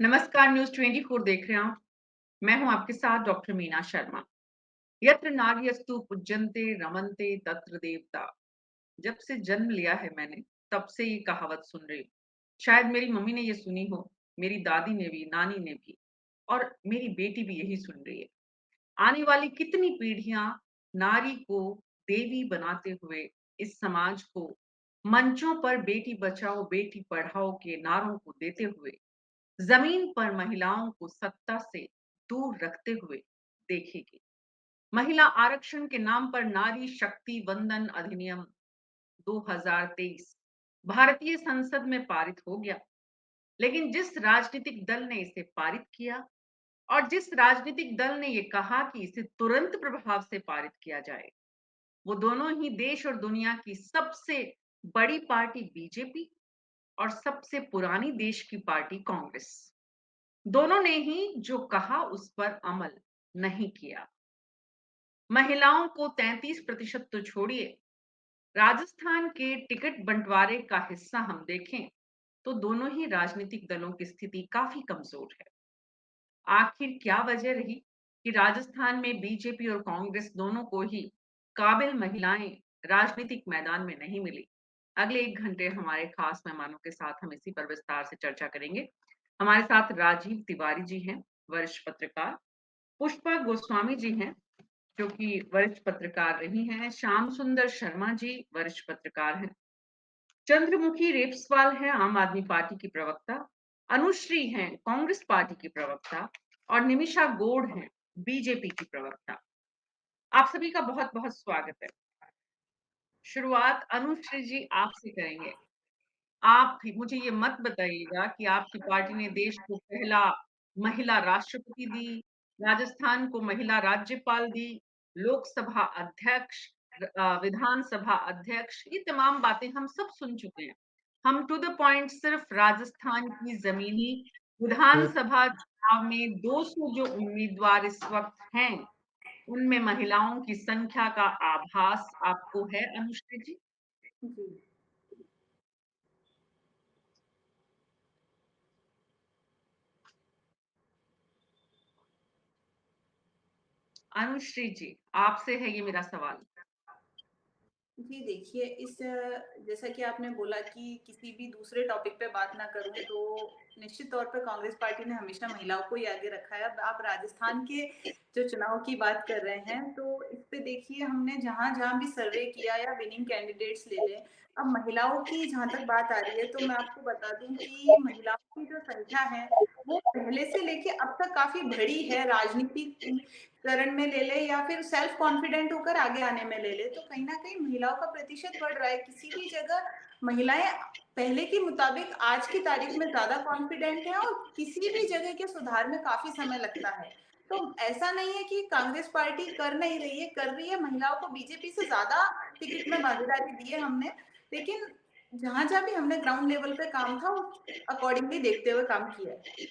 नमस्कार, न्यूज़ 24 देख रहे हैं आप। मैं हूं आपके साथ डॉक्टर मीना शर्मा। यत्र नार्यस्तु पूज्यन्ते रमन्ते तत्र देवता। जब से जन्म लिया है मैंने, तब से ये कहावत सुन रही हूँ। शायद मेरी मम्मी ने ये सुनी हो, मेरी दादी ने भी, नानी ने भी, और मेरी बेटी भी यही सुन रही है। आने वाली कितनी पीढ़ियां नारी को देवी बनाते हुए इस समाज को मंचों पर बेटी बचाओ बेटी पढ़ाओ के नारों को देते हुए जमीन पर महिलाओं को सत्ता से दूर रखते हुए देखेगी। महिला आरक्षण के नाम पर नारी शक्ति वंदन अधिनियम 2023 भारतीय संसद में पारित हो गया। लेकिन जिस राजनीतिक दल ने इसे पारित किया और जिस राजनीतिक दल ने ये कहा कि इसे तुरंत प्रभाव से पारित किया जाए, वो दोनों ही देश और दुनिया की सबसे बड़ी पार्टी बीजेपी और सबसे पुरानी देश की पार्टी कांग्रेस, दोनों ने ही जो कहा उस पर अमल नहीं किया। महिलाओं को 33% तो छोड़िए, राजस्थान के टिकट बंटवारे का हिस्सा हम देखें तो दोनों ही राजनीतिक दलों की स्थिति काफी कमजोर है। आखिर क्या वजह रही कि राजस्थान में बीजेपी और कांग्रेस दोनों को ही काबिल महिलाएं राजनीतिक मैदान में नहीं मिली? अगले 1 घंटे हमारे खास मेहमानों के साथ हम इसी पर विस्तार से चर्चा करेंगे। हमारे साथ राजीव तिवारी जी हैं, वरिष्ठ पत्रकार। पुष्पा गोस्वामी जी हैं, जो कि वरिष्ठ पत्रकार रही हैं। श्याम सुंदर शर्मा जी वरिष्ठ पत्रकार हैं। चंद्रमुखी रेपस्वाल है आम आदमी पार्टी की प्रवक्ता। अनुश्री हैं कांग्रेस पार्टी की प्रवक्ता। और निमिषा गौड़ हैं बीजेपी की प्रवक्ता। आप सभी का बहुत बहुत स्वागत है। शुरुआत अनुश्री जी आपसे करेंगे। आप मुझे ये मत बताइएगा कि आपकी पार्टी ने देश को पहला महिला राष्ट्रपति दी, राजस्थान को महिला राज्यपाल दी, लोकसभा अध्यक्ष, विधानसभा अध्यक्ष, ये तमाम बातें हम सब सुन चुके हैं। हम टू द पॉइंट सिर्फ राजस्थान की जमीनी विधानसभा चुनाव में 200 जो उम्मीदवार इस वक्त हैं, उनमें महिलाओं की संख्या का आभास आपको है अनुश्री जी? जी, अनुश्री जी, आपसे है ये मेरा सवाल। जी देखिए जैसा कि आपने बोला कि किसी भी दूसरे टॉपिक पे बात ना करूँ, तो निश्चित तौर पे कांग्रेस पार्टी ने हमेशा महिलाओं को ही आगे रखा है। अब आप राजस्थान के जो चुनाव की बात कर रहे हैं, तो इस पे देखिए हमने जहाँ-जहाँ भी सर्वे किया या विनिंग कैंडिडेट्स ले लें, अब महिलाओं की जहाँ तक बात आ रही है, तो मैं आपको बता दूँ कि महिलाओं की जो संख्या है, वो पहले से लेके अब तक काफ़ी बढ़ी है। राजनीतिकरण में ले ले या फिर सेल्फ कॉन्फिडेंट होकर आगे आने में ले ले, तो कहीं न कहीं महिलाओं का प्रतिशत बढ़ रहा है। किसी भी जगह महिलाएँ पहले के मुताबिक आज की तारीख में ज़्यादा कॉन्फिडेंट हैं और किसी भी जगह के सुधार में काफ़ी समय लगता है। तो ऐसा नहीं है कि कांग्रेस पार्टी कर नहीं रही है, कर रही है। महिलाओं को बीजेपी से ज़्यादा टिकट में भागीदारी दी है हमने, लेकिन जहाँ-जहाँ भी हमने ग्राउंड लेवल पे काम था, उस अकॉर्डिंगली देखते हुए काम किया है।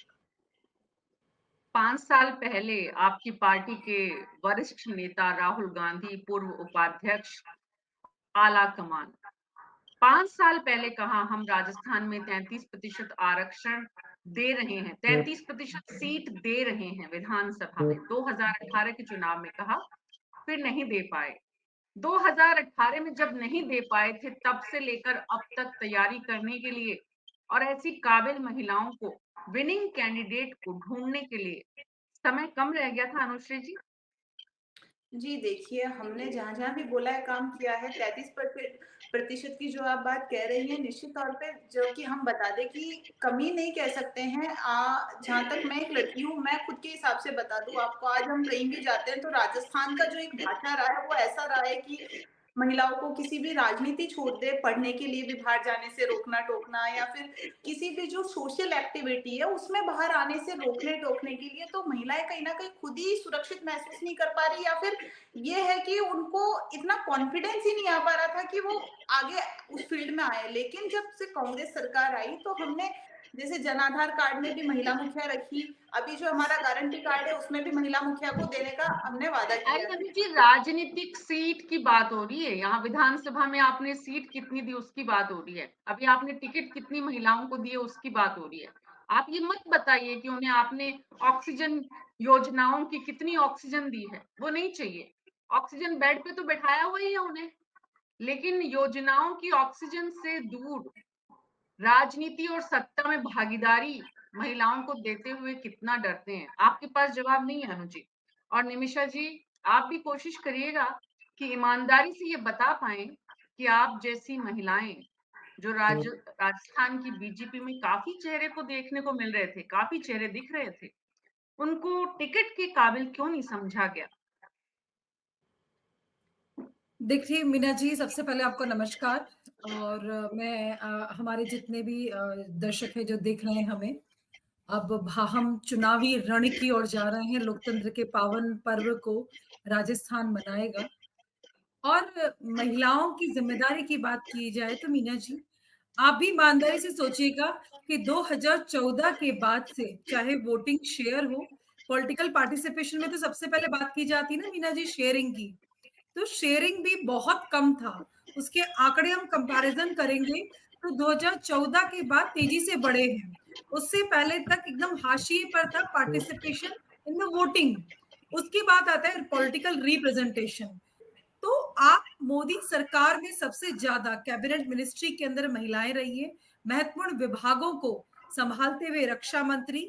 5 साल पहले आपकी पार्टी के वरिष्ठ नेता राहुल गांधी, पूर्व उपाध्यक्ष, आला कमान, 5 साल पहले कहा हम राजस्थान में 33% आरक्षण दे रहे हैं, 33% सीट दे रहे हैं विधानसभा में। 2018 के चुनाव में कहा, फिर नहीं दे पाए। 2018 में जब नहीं दे पाए थे, तब से लेकर अब तक तैयारी करने के लिए और ऐसी काबिल महिलाओं को विनिंग कैंडिडेट को ढूंढने के लिए समय कम रह गया था अनुश्री जी? जी, देखिए हमने जहाँ-जहाँ भी बोला है काम किया है। 33% की जो आप बात कह रही हैं, निश्चित तौर पे जो कि हम बता दें कि कमी नहीं कह सकते हैं। जहाँ तक मैं एक लड़की हूँ, मैं खुद के हिसाब से बता दूँ आपको, आज हम कहीं भी जाते हैं तो राजस्थान का जो एक ढाँचा रहा है वो ऐसा रहा है कि महिलाओं को किसी भी राजनीति छोड़ दे, पढ़ने के लिए भी बाहर जाने से रोकना-टोकना या फिर किसी भी जो सोशल एक्टिविटी है उसमें बाहर आने से रोकने-टोकने के लिए, तो महिलाएँ कहीं न कहीं खुद ही सुरक्षित महसूस नहीं कर पा रही, या फिर ये है कि उनको इतना कॉन्फिडेंस ही नहीं आ पा रहा था कि वो आगे उस फील्ड में आए। लेकिन जब से कांग्रेस सरकार आई, तो हमने जैसे जन आधार कार्ड में भी महिला मुखिया रखी, अभी जो हमारा गारंटी कार्ड है उसमें भी महिला मुखिया को देने का हमने वादा अरे किया है। अनु जी, राजनीतिक सीट की बात हो रही है यहाँ। विधानसभा में आपने सीट कितनी दी उसकी बात हो रही है। अभी आपने टिकट कितनी महिलाओं को दिए उसकी बात हो रही है। आप ये मत बताइए कि उन्हें आपने ऑक्सीजन योजनाओं की कितनी ऑक्सीजन दी है, वो नहीं चाहिए। ऑक्सीजन बेड पे तो बैठाया हुआ ही है उन्हें, लेकिन योजनाओं की ऑक्सीजन से दूर राजनीति और सत्ता में भागीदारी महिलाओं को देते हुए कितना डरते हैं। आपके पास जवाब नहीं है अनुजी। और निमिषा जी, आप भी कोशिश करिएगा कि ईमानदारी से ये बता पाएं कि आप जैसी महिलाएं जो राजस्थान की बीजेपी में काफी चेहरे को देखने को मिल रहे थे, काफी चेहरे दिख रहे थे, उनको टिकट के काबिल क्यों नहीं समझा गया? देखिए मीना जी, सबसे पहले आपको नमस्कार। और मैं हमारे जितने भी दर्शक हैं जो देख रहे हैं हमें, अब हम चुनावी रण की ओर जा रहे हैं। लोकतंत्र के पावन पर्व को राजस्थान मनाएगा। और महिलाओं की ज़िम्मेदारी की बात की जाए तो मीना जी, आप भी ईमानदारी से सोचिएगा कि 2014 के बाद से चाहे वोटिंग शेयर हो, पॉलिटिकल पार्टिसिपेशन में तो सबसे पहले बात की जाती है ना मीना जी, शेयरिंग की। तो शेयरिंग भी बहुत कम था। उसके आंकड़े हम कंपैरिज़न करेंगे तो 2014 के बाद तेज़ी से बढ़े हैं। उससे पहले तक एकदम हाशिए पर था पार्टिसिपेशन इन द वोटिंग। उसके बाद आता है पॉलिटिकल रिप्रेजेंटेशन। तो आप मोदी सरकार में सबसे ज़्यादा कैबिनेट मिनिस्ट्री के अंदर महिलाएं रही हैं। महत्वपूर्ण विभागों को संभालते हुए रक्षा मंत्री,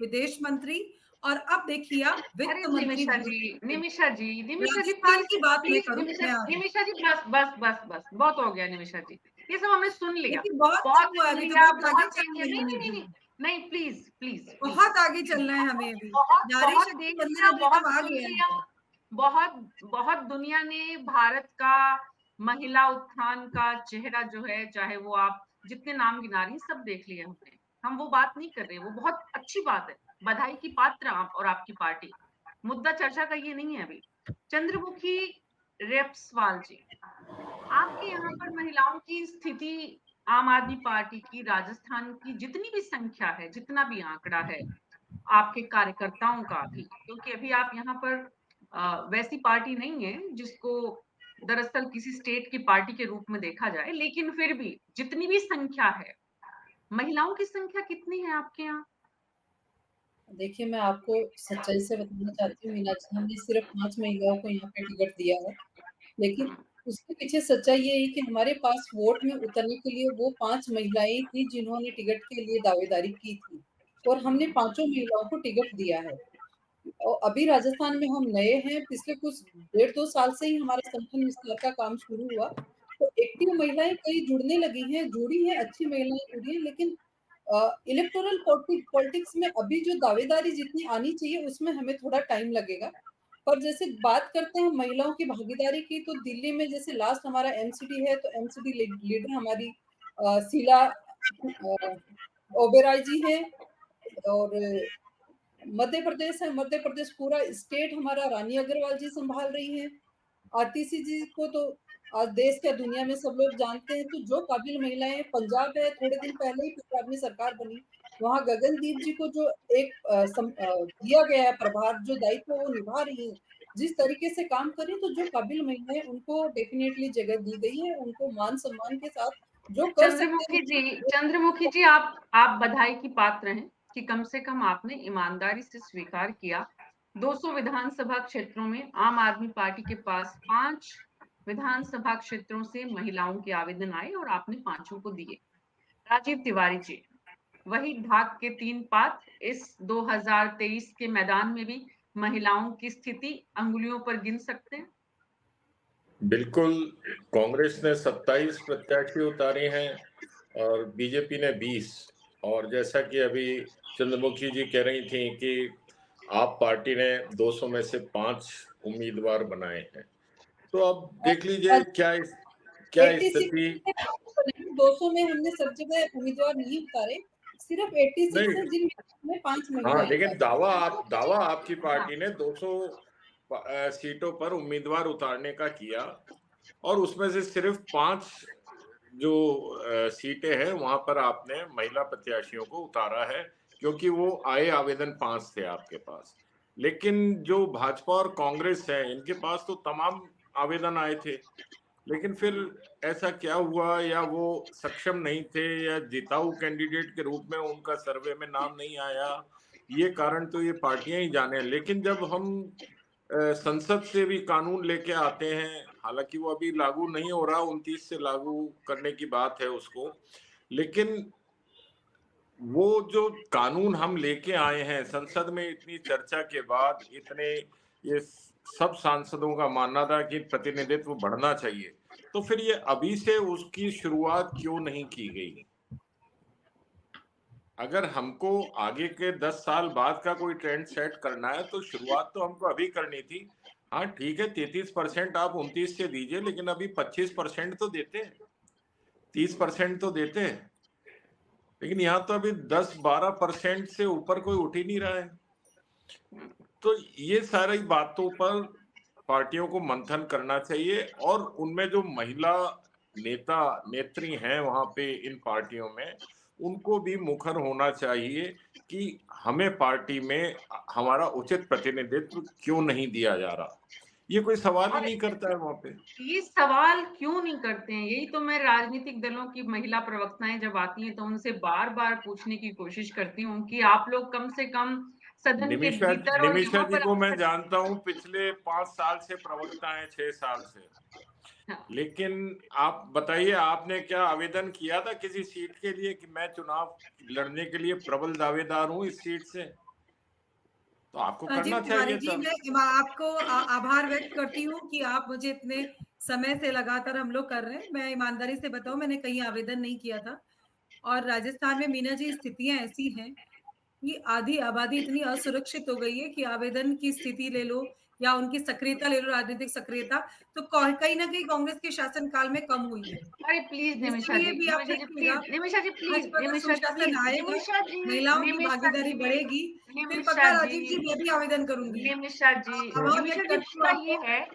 विदेश मंत्री और अब देखिए आप अरे वित्त मंत्री निमिषा भी हो जी, सकते हैं। निमिषा जी, निमिषा जी राजस्थान प्लीज की बात मैं प्लीज करूँ, निमिषा मैं आ निमिषा जी, बस बस बस बस बहुत हो गया निमिषा जी। ये सब हमने सुन लिया, देखिए बहुत बहुत कम हुआ है, सुन अभी तो लिया, बहुत आगे बहुत देख चलना लिया। है नहीं हमें नहीं नहीं भी। नहीं नहीं, प्लीज प्लीज प्लीज, बहुत आगे चलना है हमें अभी। बहुत नारी बहुत शक्ति देख वंदन लिया, अधिनियम बहुत आ सुन गया लिया, है। बहुत बहुत दुनिया ने भारत का महिला उत्थान का चेहरा जो है, चाहे वो आप जितने नाम गिना रही हैं, सब देख लिया हमने। हम वो बात नहीं कर रहे, वो बहुत अच्छी बात है, बधाई की पात्र आप और आपकी पार्टी। मुद्दा चर्चा का ये नहीं है अभी। चंद्रमुखी रेपस्वाल जी, आपके यहाँ पर महिलाओं की स्थिति, आम आदमी पार्टी की राजस्थान की जितनी भी संख्या है, जितना भी आंकड़ा है, आपके कार्यकर्ताओं का भी, क्योंकि अभी आप यहाँ पर वैसी पार्टी नहीं है जिसको दरअसल किसी स्टेट की पार्टी के रूप में देखा जाए, लेकिन फिर भी जितनी भी संख्या है, महिलाओं की संख्या कितनी है आपके यहाँ? देखिए, मैं आपको सच्चाई से बताना चाहती हूँ मीना जी, हमने सिर्फ़ 5 महिलाओं को यहाँ पे टिकट दिया है। लेकिन उसके पीछे सच्चाई ये है कि हमारे पास वोट में उतरने के लिए वो 5 महिलाएँ थी जिन्होंने टिकट के लिए दावेदारी की थी और हमने पाँचों महिलाओं को टिकट दिया है। और अभी राजस्थान में हम नए हैं, पिछले कुछ डेढ़ 2 साल से ही हमारा संगठन विस्तार का काम शुरू हुआ। तो एक्टिव महिलाएँ कई जुड़ने लगी हैं, जुड़ी हैं, अच्छी महिलाएँ जुड़ी हैं, लेकिन इलेक्टोरल पॉलिटिक्स में अभी जो दावेदारी जितनी आनी चाहिए, उसमें हमें थोड़ा टाइम लगेगा। पर जैसे बात करते हैं महिलाओं की भागीदारी की, तो दिल्ली में जैसे लास्ट हमारा एमसीडी है, तो एमसीडी लीडर हमारी शीला ओबेरॉय जी हैं। और मध्य प्रदेश है, मध्य प्रदेश पूरा स्टेट हमारा रानी अग्रवाल जी सँभाल रही हैं। आतिशी जी को तो आज देश क्या दुनिया में सब लोग जानते हैं, तो जो काबिल महिलाएँ, पंजाब है, थोड़े दिन पहले ही पंजाब में सरकार बनी, वहाँ गगनदीप जी को जो एक दिया गया है प्रभार, जो दायित्व वो निभा रही हैं, जिस तरीके से काम कर रही हैं, तो जो काबिल महिलाएँ उनको डेफ़िनेटली जगह दी गई है, उनको मान-सम्मान के साथ जो कर सकते हैं चंद्रमुखी जी, आप बधाई की पात्र हैं कि कम से कम आपने ईमानदारी से स्वीकार किया। 200 विधानसभा क्षेत्रों में आम आदमी पार्टी के पास 5 विधानसभा क्षेत्रों से महिलाओं के आवेदन आए और आपने पांचों को दिए। राजीव तिवारी जी, वही ढाक के 3 पात्र, इस 2023 के मैदान में भी महिलाओं की स्थिति अंगुलियों पर गिन सकते हैं। बिल्कुल, कांग्रेस ने 27 प्रत्याशी उतारे हैं और बीजेपी ने 20। और जैसा कि अभी चंद्रमुखी जी कह रही थी कि आप पार्टी ने 200 में से 5 उम्मीदवार बनाए हैं। तो अब देख लीजिए क्या 86 स्थिति। 200 में हमने सब जगह उम्मीदवार नहीं उतारे, सिर्फ 86 है नहीं, जिनमें 5 हाँ, महिलाएँ लेकिन उतारी। दावा आपकी हाँ, पार्टी ने 200 सीटों पर उम्मीदवार उतारने का किया और उसमें से सिर्फ 5 जो सीटें हैं वहां पर आपने महिला प्रत्याशियों को उतारा है, क्योंकि वो आए आवेदन 5 थे आपके पास। लेकिन जो भाजपा और कांग्रेस है, इनके पास तो तमाम आवेदन आए थे लेकिन फिर ऐसा क्या हुआ, या वो सक्षम नहीं थे, या जिताऊ कैंडिडेट के रूप में उनका सर्वे में नाम नहीं आया, ये कारण तो ये पार्टियां ही जाने। लेकिन जब हम संसद से भी कानून लेके आते हैं, हालांकि वो अभी लागू नहीं हो रहा, 29 से लागू करने की बात है उसको, लेकिन वो जो कानून हम लेके आए हैं संसद में, इतनी चर्चा के बाद, इतने ये सब सांसदों का मानना था कि प्रतिनिधित्व बढ़ना चाहिए, तो फिर ये अभी से उसकी शुरुआत क्यों नहीं की गई? अगर हमको आगे के 10 साल बाद का कोई ट्रेंड सेट करना है तो शुरुआत तो हमको अभी करनी थी। हाँ ठीक है, 33% आप 29 से दीजिए, लेकिन अभी 25% तो देते हैं, 30% तो देते हैं। लेकिन यहाँ तो अभी 10-12% से ऊपर कोई उठ ही नहीं रहा है। तो ये सारी बातों पर पार्टियों को मंथन करना चाहिए, और उनमें जो महिला नेता नेत्री हैं वहां पे इन पार्टियों में, उनको भी मुखर होना चाहिए कि हमें पार्टी में हमारा उचित प्रतिनिधित्व क्यों नहीं दिया जा रहा। ये कोई सवाल ही और नहीं करता है वहां पे। ये सवाल क्यों नहीं करते हैं, यही तो मैं राजनीतिक दलों की महिला प्रवक्ताएं जब आती हैं तो उनसे बार बार पूछने की कोशिश करती हूँ कि आप लोग कम से कम सदन के निमिषा भीतर और निमिषा यहाँ जी पर को मैं जानता हूँ, पिछले 5 साल से प्रवक्ता हैं, 6 साल से। हाँ, लेकिन आप बताइए, आपने क्या आवेदन किया था किसी सीट के लिए कि मैं चुनाव लड़ने के लिए प्रबल दावेदार हूं इस सीट से? तो आपको जी करना तिवारी चाहिए जी, तब। मैं आपको आभार व्यक्त करती हूँ कि आप मुझे इतने समय से लगातार हम लोग कर रहे हैं। मैं ईमानदारी से बताऊं, मैंने कहीं आवेदन नहीं किया था। और राजस्थान में मीना जी स्थितियां ऐसी हैं कि आधी आबादी इतनी असुरक्षित हो गई है कि आवेदन की स्थिति ले लो या उनकी सक्रियता ले लो, राजनीतिक सक्रियता, तो कहीं ना कहीं कांग्रेस के शासनकाल में कम हुई है। अरे प्लीज निमिषा इसलिए जी, भी आप निमिषा जी देखिएगा, प्लीज, निमिषा जी प्लीज, भाजपा का निमिषा जी सुशासन प्लीज, आएगा, निमिषा जी, महिलाओं की निमिषा भागीदारी जी, बढ़ेगी, फिर निमिषा पक्का जी, राजीव जी मैं भी आवेदन करूंगी। निमिषा जी, आभार निमिषा व्यक्त जी करती हूँ मुद्दा ये आपको। है,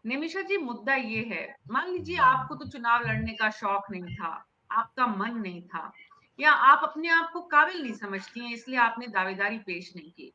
निमिषा जी मुद्दा ये है, मान लीजिए आपको तो चुनाव लड़ने का शौक नहीं था, आपका मन नहीं था, या आप अपने आप को काबिल नहीं समझती हैं इसलिए आपने दावेदारी पेश नहीं की।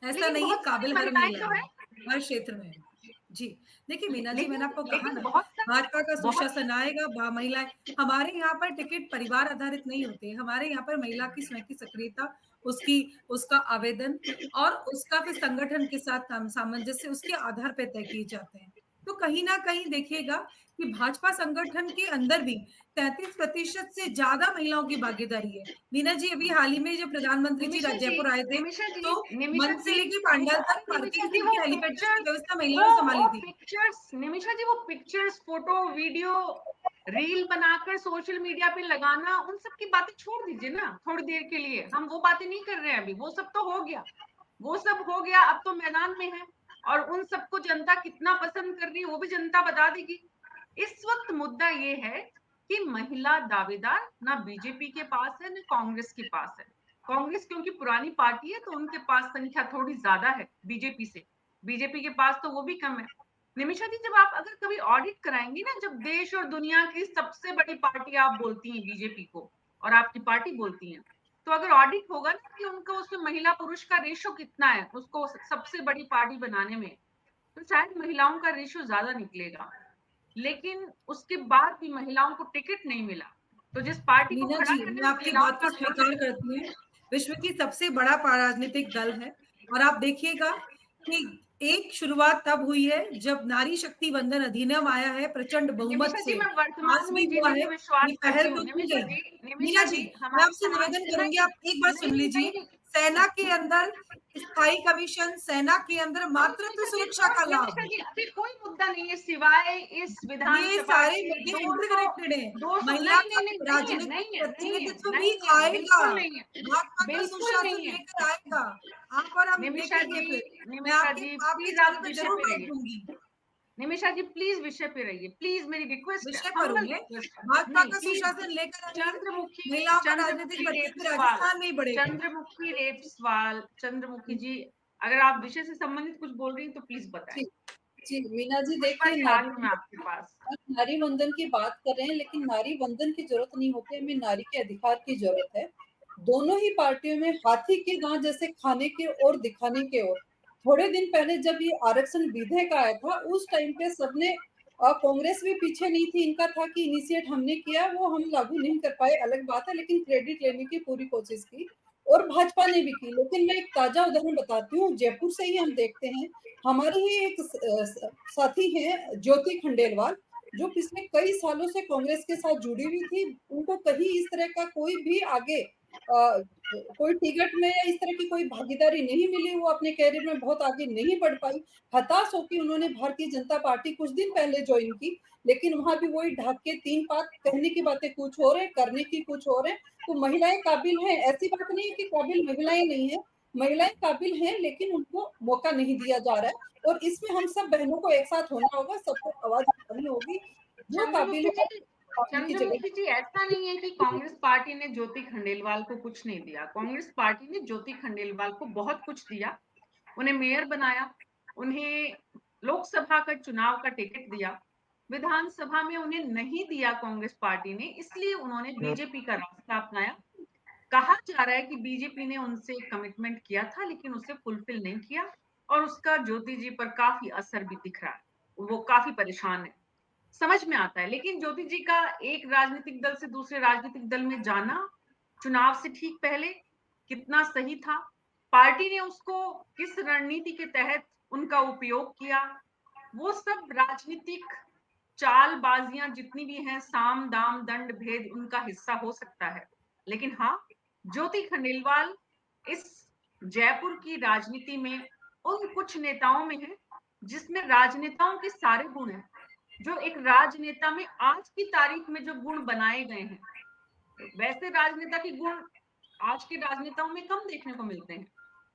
ऐसा लेकिन नहीं है, बहुत सारी काबिल हर महिलाएं महिला तो है, है। हर क्षेत्र में है। जी, देखिए मीना जी, लेकिन मैंने आपको कहा लेकिन ना, बहुत सारी, भाजपा का बहुत सुशासन आएगा, महिलाएं, हमारे यहाँ पर टिकट परिवार आधारित नहीं होते, हमारे यहाँ पर महिला की स्वयं की सक्रियता, उसकी उसका आवेदन और उसका फिर संगठन के साथ सामंजस्य उसके आधार पर तय किए जाते हैं। तो कहीं ना कहीं देखिएगा कि भाजपा संगठन के अंदर भी 33% से ज्यादा महिलाओं की भागीदारी है। मीना जी, अभी हाल ही में जब प्रधानमंत्री जी निमिषा जी, जयपुर आए थे, निमिषा जी, तो निमिषा मंच से जी, लेके पांडाल तक अरे निमिषा पार्किंग जी तक वो के हेलीपैडर्स की पिक्चर्स, व्यवस्था महिलाओं ने संभाली वो थी। पिक्चर्स, निमिषा जी वो पिक्चर्स, फोटो, वीडियो, रील बनाकर सोशल मीडिया पे लगाना, उन सब की बातें छोड़ दीजिए ना थोड़ी देर के लिए। हम वो बातें नहीं कर रहे हैं अभी, वो सब तो हो गया, वो सब हो गया, अब तो मैदान में है और उन सबको जनता कितना पसंद कर रही है वो भी जनता बता देगी। इस वक्त मुद्दा ये है कि महिला दावेदार ना बीजेपी के पास है ना कांग्रेस के पास है। कांग्रेस क्योंकि पुरानी पार्टी है तो उनके पास संख्या थोड़ी ज्यादा है बीजेपी से, बीजेपी के पास तो वो भी कम है। निमिषा जी, जब आप अगर कभी ऑडिट कराएंगी ना, जब देश और दुनिया की सबसे बड़ी पार्टी आप बोलती हैं बीजेपी को और आपकी पार्टी बोलती है, तो अगर ऑडिट होगा ना कि उनको उसमें महिला पुरुष का रेशो कितना है उसको सबसे बड़ी पार्टी बनाने में, तो शायद महिलाओं का रेशो ज्यादा निकलेगा। लेकिन उसके बाद भी महिलाओं को टिकट नहीं मिला, तो जिस पार्टी को मीना खड़ा जी, करने मैं में आपकी महिलाओं बात का को ध्यान स्वीकार करती हूँ। विश्व की सबसे बड़ा राजनीतिक दल है और आप देखिएगा कि एक शुरुआत तब हुई है जब नारी शक्ति वंदन अधिनियम आया है प्रचंड बहुमत निमिषा जी, से, मैं पास वर्तमान भी में हुआ जीने है। में विश्वास ये करती पहल हूँ। तो की निमिषा गई। जी, मीना निमिषा जी, जी, मैं हमारे आपसे समाज निवेदन में करूंगी, नहीं, आप एक बार सुन नहीं, लीजिए। नहीं, सेना के अंदर स्थायी कमीशन, सेना के अंदर मातृत्व निमिषा जी, सुरक्षा का निमिषा लाभ, जी, अभी कोई मुद्दा नहीं है सिवाय इस ये विधानसभा सारे के मुद्दे 200, इंटरकनेक्टेड हैं। 200, महिला नहीं, का नहीं, नहीं, नहीं है, राजनीतिक नहीं है, नहीं है, प्रतिनिधित्व भी नहीं है, आएगा, बिल्कुल नहीं है, भाजपा का बिल्कुल सुशासन नहीं है। लेकर आएगा। आप और हम निमिषा देखेंगे जी, फिर। मैं निमिषा आपके जी आपकी प्लीज छवि आप पे विषय ज़रूर पे बात रहिए। दूँगी। निमिषा जी प्लीज विषय पे रहिए, प्लीज मेरी रिक्वेस्ट है, विषय पर हूँ हम्बल मैं। रिक्वेस्ट है, भाजपा नहीं का प्लीज। सुशासन लेकर आएंगे, चंद्रमुखी, महिलाओं का राजनीतिक चंद्रमुखी प्रतिनिधित्व रेपसवाल, राजस्थान में ही बढ़ेगा। चंद्रमुखी रेपसवाल, चंद्रमुखी जी, अगर आप विषय से संबंधित कुछ बोल रही हैं तो प्लीज बताएं। जी, जी, मीना जी पुष्पा देखिए, जी आ नारी रही हूँ मैं आपके पास। आप नारी वंदन की बात कर रहे हैं, लेकिन नारी वंदन की जरूरत नहीं होती, हमें नारी के अधिकार की जरूरत है। दोनों ही पार्टियों में हाथी के दांत जैसे खाने के और दिखाने के ओर। थोड़े दिन पहले जब ये आरक्षण विधेयक आया था, उस टाइम पे सबने कांग्रेस भी पीछे नहीं थी, इनका था कि इनिशिएट हमने किया, वो हम लागू नहीं कर पाए अलग बात है, लेकिन क्रेडिट लेने की पूरी कोशिश की और भाजपा ने भी की। लेकिन मैं एक ताजा उदाहरण बताती हूँ, जयपुर से ही हम देखते हैं, हमारी ही एक साथी हैं ज्योति खंडेलवाल, जो पिछले कई सालों से कांग्रेस के साथ जुड़ी हुई थी। उनको कहीं इस तरह का कोई भी आगे कोई टिकट में या इस तरह की कोई भागीदारी नहीं मिली, वो अपने कैरियर में बहुत आगे नहीं बढ़ पाई। हताश होकर उन्होंने भारतीय जनता पार्टी कुछ दिन पहले ज्वाइन की, लेकिन वहां भी वही ढक के तीन बात, कहने की बातें कुछ और है, करने की कुछ और है। तो महिलाएं काबिल हैं, ऐसी बात नहीं है कि काबिल महिलाएं नहीं है, महिलाएं काबिल हैं, लेकिन उनको मौका नहीं दिया जा रहा है। और इसमें हम सब बहनों को एक साथ होना होगा, सबको आवाज उठानी होगी, जो काबिल चंद्रमुखी है जी, काबिल की जगह। चंद्रमुखी जी, ऐसा नहीं है कि कांग्रेस पार्टी ने ज्योति खंडेलवाल को कुछ नहीं दिया। कांग्रेस पार्टी ने ज्योति खंडेलवाल को बहुत कुछ दिया, उन्हें मेयर बनाया, उन्हें लोकसभा का चुनाव का टिकट दिया। विधानसभा में उन्हें नहीं दिया कांग्रेस पार्टी ने, इसलिए उन्होंने बीजेपी का रास्ता अपनाया। कहा जा रहा है कि बीजेपी ने उनसे कमिटमेंट किया था, लेकिन उसे फुलफिल नहीं किया और उसका ज्योति जी पर काफी असर भी दिख रहा है। वो काफी परेशान है, समझ में आता है। लेकिन ज्योति जी का एक राजनीतिक दल से दूसरे राजनीतिक दल में जाना चुनाव से ठीक पहले कितना सही था, पार्टी ने उसको किस रणनीति के तहत उनका उपयोग किया, वो सब राजनीतिक चालबाजियां जितनी भी हैं, साम दाम दंड भेद, उनका हिस्सा हो सकता है। लेकिन हाँ, ज्योति खंडेलवाल इस जयपुर की राजनीति में उन कुछ नेताओं में है जिसमें राजनेताओं के सारे गुण हैं। जो एक राजनेता में आज की तारीख में जो गुण बनाए गए हैं, वैसे राजनेता के गुण आज के राजनेताओं में कम देखने को मिलते हैं।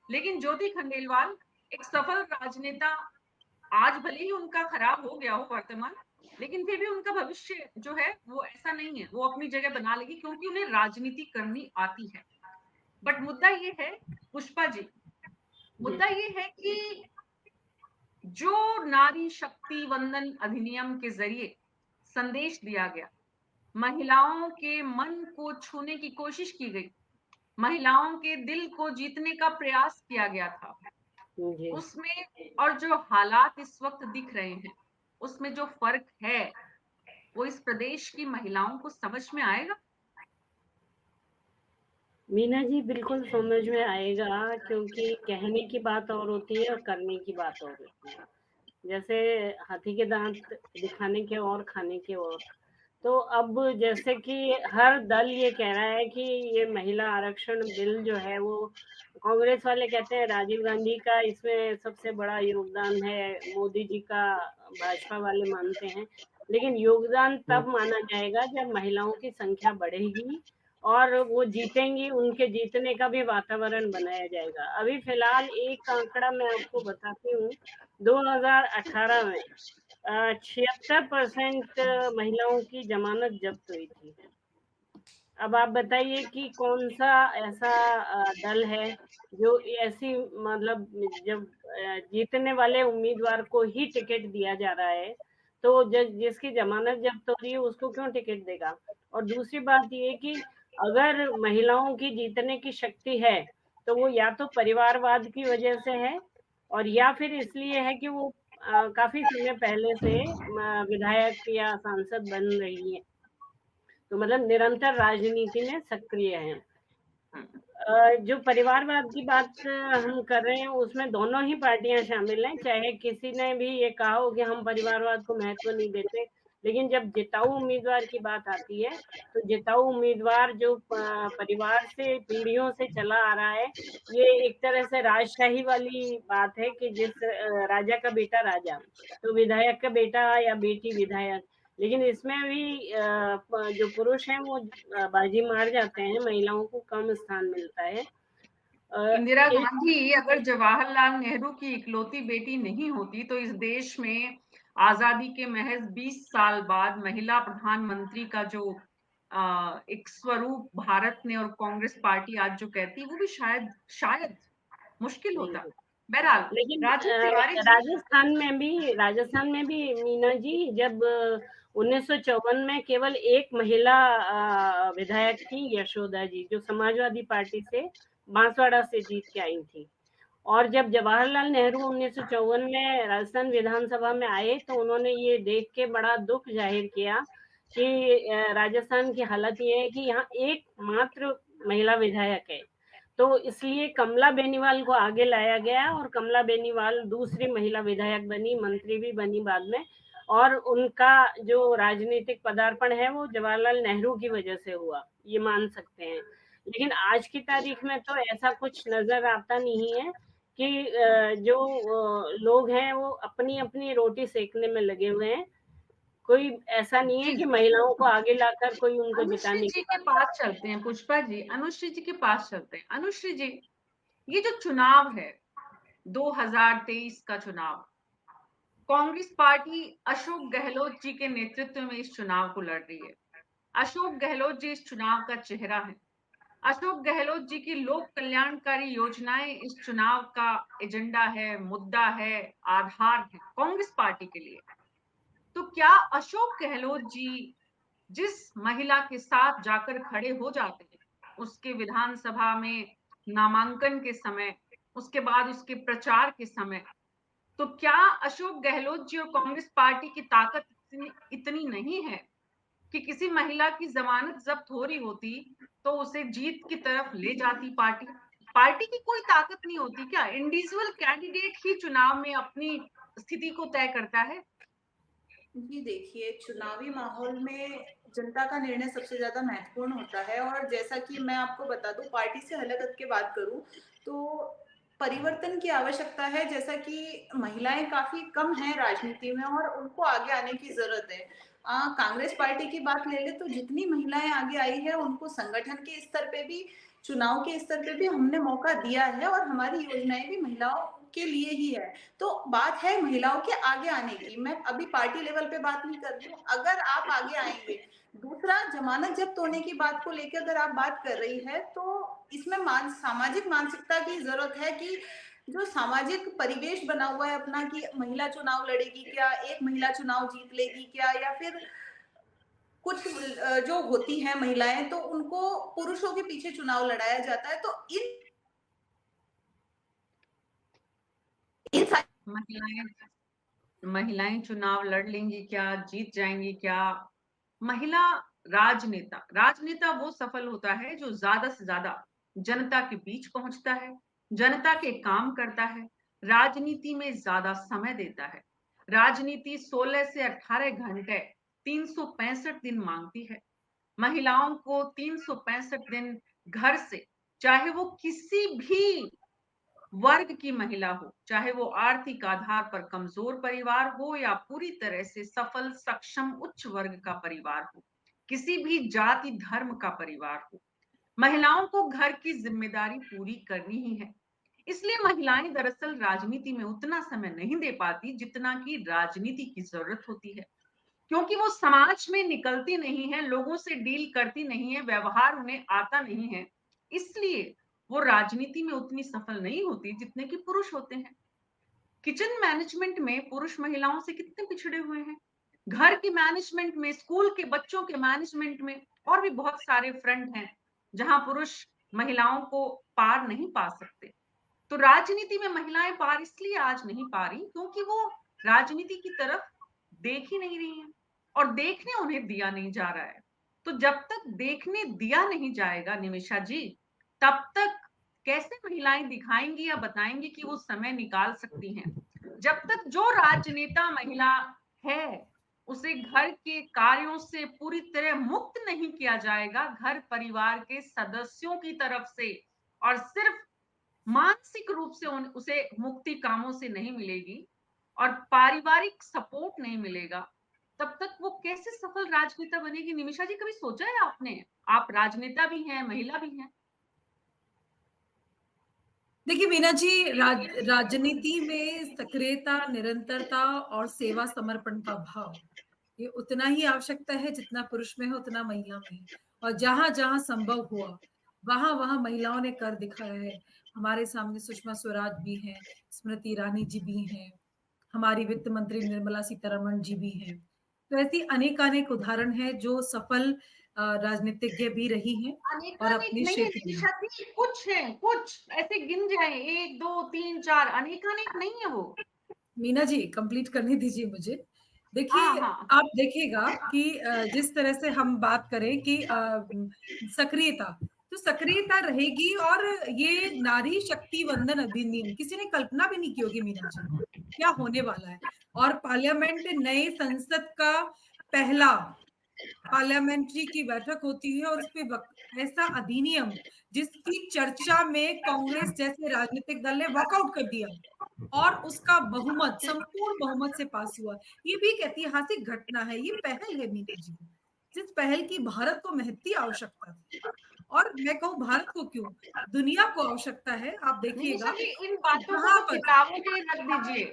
लेकिन ज्योति खंडेलवाल एक सफल राजनेता, आज भले ही उनका खराब हो गया हो वर्तमान, लेकिन फिर भी उनका भविष्य जो है वो ऐसा नहीं है, वो अपनी जगह बना लेगी क्योंकि उन्हें राजनीति करनी आती है। बट मुद्दा ये है पुष्पा जी, मुद्दा ये है कि जो नारी शक्ति वंदन अधिनियम के जरिए संदेश दिया गया, महिलाओं के मन को छूने की कोशिश की गई, महिलाओं के दिल को जीतने का प्रयास किया गया था, उसमें और जो हालात इस वक्त दिख रहे हैं, उसमें जो फर्क है वो इस प्रदेश की महिलाओं को समझ में आएगा। मीना जी, बिल्कुल समझ में आएगा, क्योंकि कहने की बात और होती है और करने की बात और होती है। जैसे हाथी के दांत दिखाने के और खाने के और। तो अब जैसे कि हर दल ये कह रहा है कि ये महिला आरक्षण बिल जो है वो, कांग्रेस वाले कहते हैं राजीव गांधी का इसमें सबसे बड़ा योगदान है, मोदी जी का भाजपा वाले मानते हैं। लेकिन योगदान तब माना जाएगा जब महिलाओं की संख्या बढ़ेगी और वो जीतेंगी, उनके जीतने का भी वातावरण बनाया जाएगा। अभी फिलहाल एक आंकड़ा मैं आपको बताती हूँ, 2018 में 76% महिलाओं की जमानत जब्त हुई थी। अब आप बताइए कि कौन सा ऐसा दल है जो ऐसी, मतलब जब जीतने वाले उम्मीदवार को ही टिकट दिया जा रहा है, तो जिसकी जमानत जब्त हो रही है उसको क्यों टिकट देगा। और दूसरी बात ये कि अगर महिलाओं की जीतने की शक्ति है तो वो या तो परिवारवाद की वजह से है, और या फिर इसलिए है कि वो काफी समय पहले से विधायक या सांसद बन रही है, तो मतलब निरंतर राजनीति में सक्रिय हैं। जो परिवारवाद की बात हम कर रहे हैं उसमें दोनों ही पार्टियां शामिल हैं, चाहे किसी ने भी ये कहा हो कि हम परिवारवाद को महत्व नहीं देते, लेकिन जब जिताऊ उम्मीदवार की बात आती है तो जिताऊ उम्मीदवार जो परिवार से पीढ़ियों से चला आ रहा है, ये एक तरह से राजशाही वाली बात है कि जिस राजा का बेटा राजा, तो विधायक का बेटा या बेटी विधायक। लेकिन इसमें भी जो पुरुष हैं वो बाजी मार जाते हैं, महिलाओं को कम स्थान मिलता है। इंदिरा गांधी अगर जवाहरलाल नेहरू की इकलौती बेटी नहीं होती तो इस देश में आजादी के महज 20 साल बाद महिला प्रधानमंत्री का जो एक स्वरूप भारत ने और कांग्रेस पार्टी आज जो कहती है वो भी शायद शायद मुश्किल होता। बहरहाल लेकिन राजू तिवारी जी, राजस्थान में भी मीना जी, जब 1954 में केवल एक महिला विधायक थी, यशोदा जी, जो समाजवादी पार्टी से बांसवाड़ा से जीत के आई थी, और जब जवाहरलाल नेहरू 1954 में राजस्थान विधानसभा में आए तो उन्होंने ये देख के बड़ा दुख जाहिर किया कि राजस्थान की हालत ये है कि यहाँ एकमात्र महिला विधायक है। तो इसलिए कमला बेनीवाल को आगे लाया गया और कमला बेनीवाल दूसरी महिला विधायक बनी, मंत्री भी बनी बाद में। और उनका जो राजनीतिक पदार्पण है वो जवाहरलाल नेहरू की वजह से हुआ, ये मान सकते हैं। लेकिन आज की तारीख में तो ऐसा कुछ नजर आता नहीं है कि जो लोग हैं वो अपनी अपनी रोटी सेकने में लगे हुए हैं। कोई ऐसा नहीं है जी, कि महिलाओं को आगे लाकर कोई उनको अनुश्री जिताने जी की के बात पास चलते हैं, पुष्पा जी, अनुश्री जी के पास चलते हैं। अनुश्री जी, ये जो चुनाव है, 2023 का चुनाव, कांग्रेस पार्टी अशोक गहलोत जी के नेतृत्व में इस चुनाव को लड़ रही है। अशोक गहलोत जी इस चुनाव का चेहरा है। अशोक गहलोत जी की लोक कल्याणकारी योजनाएं इस चुनाव का एजेंडा है, मुद्दा है, आधार है कांग्रेस पार्टी के लिए। तो क्या अशोक गहलोत जी जिस महिला के साथ जाकर खड़े हो जाते हैं, उसके विधानसभा में नामांकन के समय, उसके बाद उसके प्रचार के समय, तो क्या अशोक गहलोत जी और कांग्रेस पार्टी की ताकत इतनी नहीं है कि किसी महिला की जमानत जब्त हो रही होती तो उसे जीत की तरफ ले जाती पार्टी? पार्टी की कोई ताकत नहीं होती क्या? इंडिविजुअल कैंडिडेट ही चुनाव में अपनी स्थिति को तय करता है। जी देखिए, चुनावी माहौल में जनता का निर्णय सबसे ज़्यादा महत्वपूर्ण होता है और जैसा कि मैं आपको बता दूँ, पार्टी से अलग हट के बात करूँ, तो परिवर्तन की आवश्यकता है। जैसा कि महिलाएँ काफ़ी कम हैं राजनीति में और उनको आगे आने की ज़रूरत है। कांग्रेस पार्टी की बात ले लें तो जितनी महिलाएँ आगे आई हैं, उनको संगठन के स्तर पे भी, चुनाव के स्तर पे भी हमने मौका दिया है और हमारी योजनाएँ भी महिलाओं के लिए ही है। तो बात है महिलाओं के आगे आने की। मैं अभी पार्टी लेवल पे बात नहीं कर रही हूँ। अगर आप आगे आएँगे, दूसरा जमानत जब्त होने की बात को लेके अगर आप बात कर रही है, तो इसमें सामाजिक मानसिकता की ज़रूरत है कि जो सामाजिक परिवेश बना हुआ है अपना कि महिला चुनाव लड़ेगी क्या? एक महिला चुनाव जीत लेगी क्या? या फिर कुछ जो होती हैं महिलाएँ तो उनको पुरुषों के पीछे चुनाव लड़ाया जाता है। तो इन महिलाएं महिलाएं चुनाव लड़ लेंगी क्या? जीत जाएंगी क्या? महिला राजनेता राजनेता वो सफल होता है जो ज्यादा से ज्यादा जनता के बीच पहुंचता है, जनता के काम करता है, राजनीति में ज्यादा समय देता है। राजनीति 16 से 18 घंटे 365 दिन मांगती है। महिलाओं को 365 दिन घर से, चाहे वो किसी भी वर्ग की महिला हो, चाहे वो आर्थिक आधार पर कमजोर परिवार हो या पूरी तरह से सफल सक्षम उच्च वर्ग का परिवार हो, किसी भी जाति धर्म का परिवार हो, महिलाओं को घर की जिम्मेदारी पूरी करनी ही है। इसलिए महिलाएं दरअसल राजनीति में उतना समय नहीं दे पाती जितना कि राजनीति की जरूरत होती है, क्योंकि वो समाज में निकलती नहीं है, लोगों से डील करती नहीं है, व्यवहार उन्हें आता नहीं है। इसलिए वो राजनीति में उतनी सफल नहीं होती जितने कि पुरुष होते हैं। किचन मैनेजमेंट में पुरुष महिलाओं से कितने पिछड़े हुए हैं। घर के मैनेजमेंट में, स्कूल के बच्चों के मैनेजमेंट में और भी बहुत सारे फ्रंट हैं जहां पुरुष महिलाओं को पार नहीं पा सकते। तो राजनीति में महिलाएं पार इसलिए आज नहीं पा रही क्योंकि वो राजनीति की तरफ देख ही नहीं रही हैं और देखने उन्हें दिया नहीं जा रहा है। तो जब तक देखने दिया नहीं जाएगा निमिषा जी, तब तक कैसे महिलाएं दिखाएंगी या बताएंगी कि वो समय निकाल सकती हैं? जब तक जो राजनेता महिला है उसे घर के कार्यों से पूरी तरह मुक्त नहीं किया जाएगा, घर परिवार के सदस्यों की तरफ से, और सिर्फ मानसिक रूप से उसे मुक्ति कामों से नहीं मिलेगी और पारिवारिक सपोर्ट नहीं मिलेगा, तब तक वो कैसे सफल राजनेता बनेगी? निमिषा जी, कभी सोचा है आपने? आप राजनेता भी हैं, महिला भी हैं। देखिए मीना जी, राजनीति में सक्रियता, निरंतरता और सेवा समर्पण का भाव, ये उतना ही आवश्यकता है जितना पुरुष में है उतना महिला में है। और जहां-जहां संभव हुआ, वहां-वहां महिलाओं ने कर दिखाया है। हमारे सामने सुषमा स्वराज भी हैं, स्मृति ईरानी जी भी हैं, हमारी वित्त मंत्री निर्मला सीतारमण जी भी हैं। तो ऐसी अनेकानेक उदाहरण हैं जो सफल राजनीतिज्ञ भी रही हैं और अनेकानेक अपने नहीं है क्षेत्र में। निशा जी, कुछ हैं, कुछ ऐसे गिन जाएँ 1, 2, 3, 4 अनेकानेक नहीं है वो। मीना जी कंप्लीट करने दीजिए मुझे। हाँ, देखिए, हाँ। आप देखिएगा कि जिस तरह से हम बात करें कि सक्रियता, तो सक्रियता रहेगी और ये नारी शक्ति वंदन अधिनियम किसी ने कल्पना भी नहीं की होगी मीना जी, क्या होने वाला है। और पार्लियामेंट नए संसद का पहला पार्लियामेंट्री की बैठक होती है और उसपे ऐसा अधिनियम जिसकी चर्चा में कांग्रेस जैसे राजनीतिक दल ने वॉकआउट कर दिया और उसका बहुमत संपूर्ण बहुमत से पास हुआ। ये भी एक ऐतिहासिक घटना है, ये पहल है मीना जी, जिस पहल की भारत को महती आवश्यकता थी। और मैं कहूँ भारत को क्यों, दुनिया को आवश्यकता है। आप निशा देखिएगा जी, इन कि बातों को जहाँ तो पर किताबों के लिए रख दीजिए।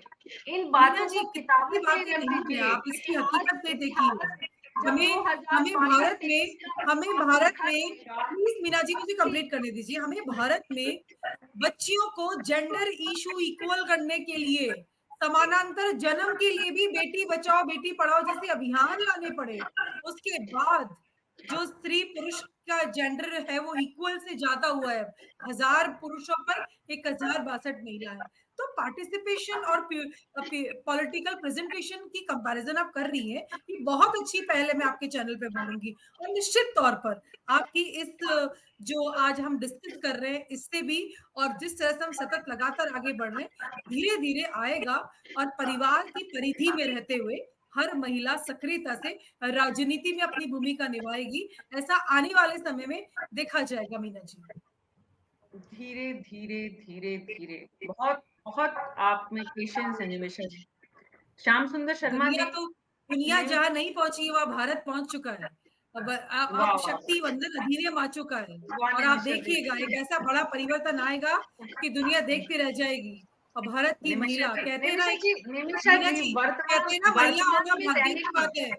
इन मीना बातों जी को किताबी किताबों के लिए बातें रख नहीं है, दीजिए। आप इसकी इतिहास हकीकत पे देखिए। इतिहास जब हमें हमें भारत में 2022-23 का हमें इतिहास भारत लिखा में जाएगा प्लीज़ मीना जी मुझे कंप्लीट करने दीजिए। हमें भारत में बच्चियों को जेंडर इश्यू इक्वल करने के लिए, समानांतर जन्म के लिए भी बेटी बचाओ बेटी पढ़ाओ जैसे अभियान लाने पड़े। उसके बाद जो स्त्री पुरुष का जेंडर है वो इक्वल से ज़्यादा हुआ है। 1000 पुरुषों पर 1062 महिला है। तो पार्टिसिपेशन और पॉलिटिकल प्रेजेंटेशन की कंपैरिजन आप कर रही हैं, ये बहुत अच्छी पहल है, मैं आपके चैनल पे बोलूँगी। और निश्चित तौर पर आपकी इस जो आज हम डिस्कस कर रहे हैं इससे भी और जिस तरह से हम सतत लगातार आगे बढ़ रहे हैं, धीरे-धीरे आएगा और परिवार की परिधि में रहते हुए हर महिला सक्रियता से राजनीति में अपनी भूमिका निभाएगी। ऐसा आने वाले समय में देखा जाएगा मीना जी। धीरे, धीरे, धीरे, धीरे बहुत, बहुत आप में पेशेंस है निमिषा जी। श्याम सुंदर शर्मा जी दुनिया निमि जहाँ नहीं पहुँची वहाँ भारत पहुँच चुका है। वाह, अब वाह! शक्ति वंदन अधिनियम आ चुका है वाह और आप निमिषा जी। देखिएगा एक ऐसा बड़ा परिवर्तन आएगा कि दुनिया देखती रह जाएगी। और भारत की निमिषा महिला जी कहते हैं ना निमिषा एक जी निमिषा मीना जी जी वर्तमान कहते हैं ना महिला वर्तमान होना में भाग्य रहने की की बात है।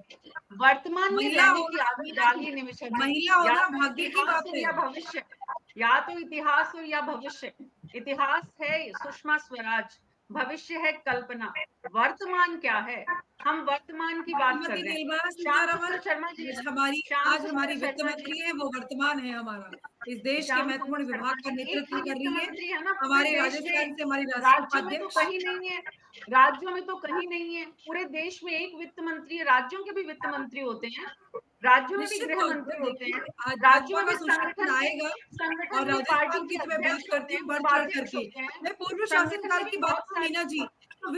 वर्तमान में महिला रहने की होना आदत मीना जी डालिए निमिषा जी। महिला या होना तो भाग्य की इतिहास बात हो है। या भविष्य, या तो इतिहास हो या भविष्य। इतिहास है सुषमा स्वराज, भविष्य है कल्पना, वर्तमान क्या है? हम वर्तमान की बात कर श्रीमती रहे हैं। निर्मला श्याम सीतारमण सुंदर शर्मा जी श्याम आज सुंदर हमारी वित्त शर्मा जी मंत्री है, वो वर्तमान है हमारा। इस देश के श्याम सुंदर महत्वपूर्ण शर्मा विभाग का जी एक नेतृत्व ही कर वित्त रही हैं। मंत्री है ना पूरे हमारे देश में। राजस्थान से हमारी राष्ट्रीय राज्यों में तो उपाध्यक्ष। कहीं नहीं है, राज्यों में तो कहीं नहीं है। पूरे देश में एक वित्त मंत्री है, राज्यों के भी वित्त मंत्री होते हैं, राज्यों में भी निश्चित गृह तौर मंत्री पर होते हैं, देखिए आज राज्यों भाजपा में का भी सुशासन आएगा और संगठन में पार्टी राजस्थान की के तो मैं बात अध्यक्ष होते करती हैं, हूँ बढ़-चढ़ उपाध्यक्ष करके। होते हैं, मैं पूर्व संगठन शासनकाल में भी की बात बहुत करूँ मीना जी, तो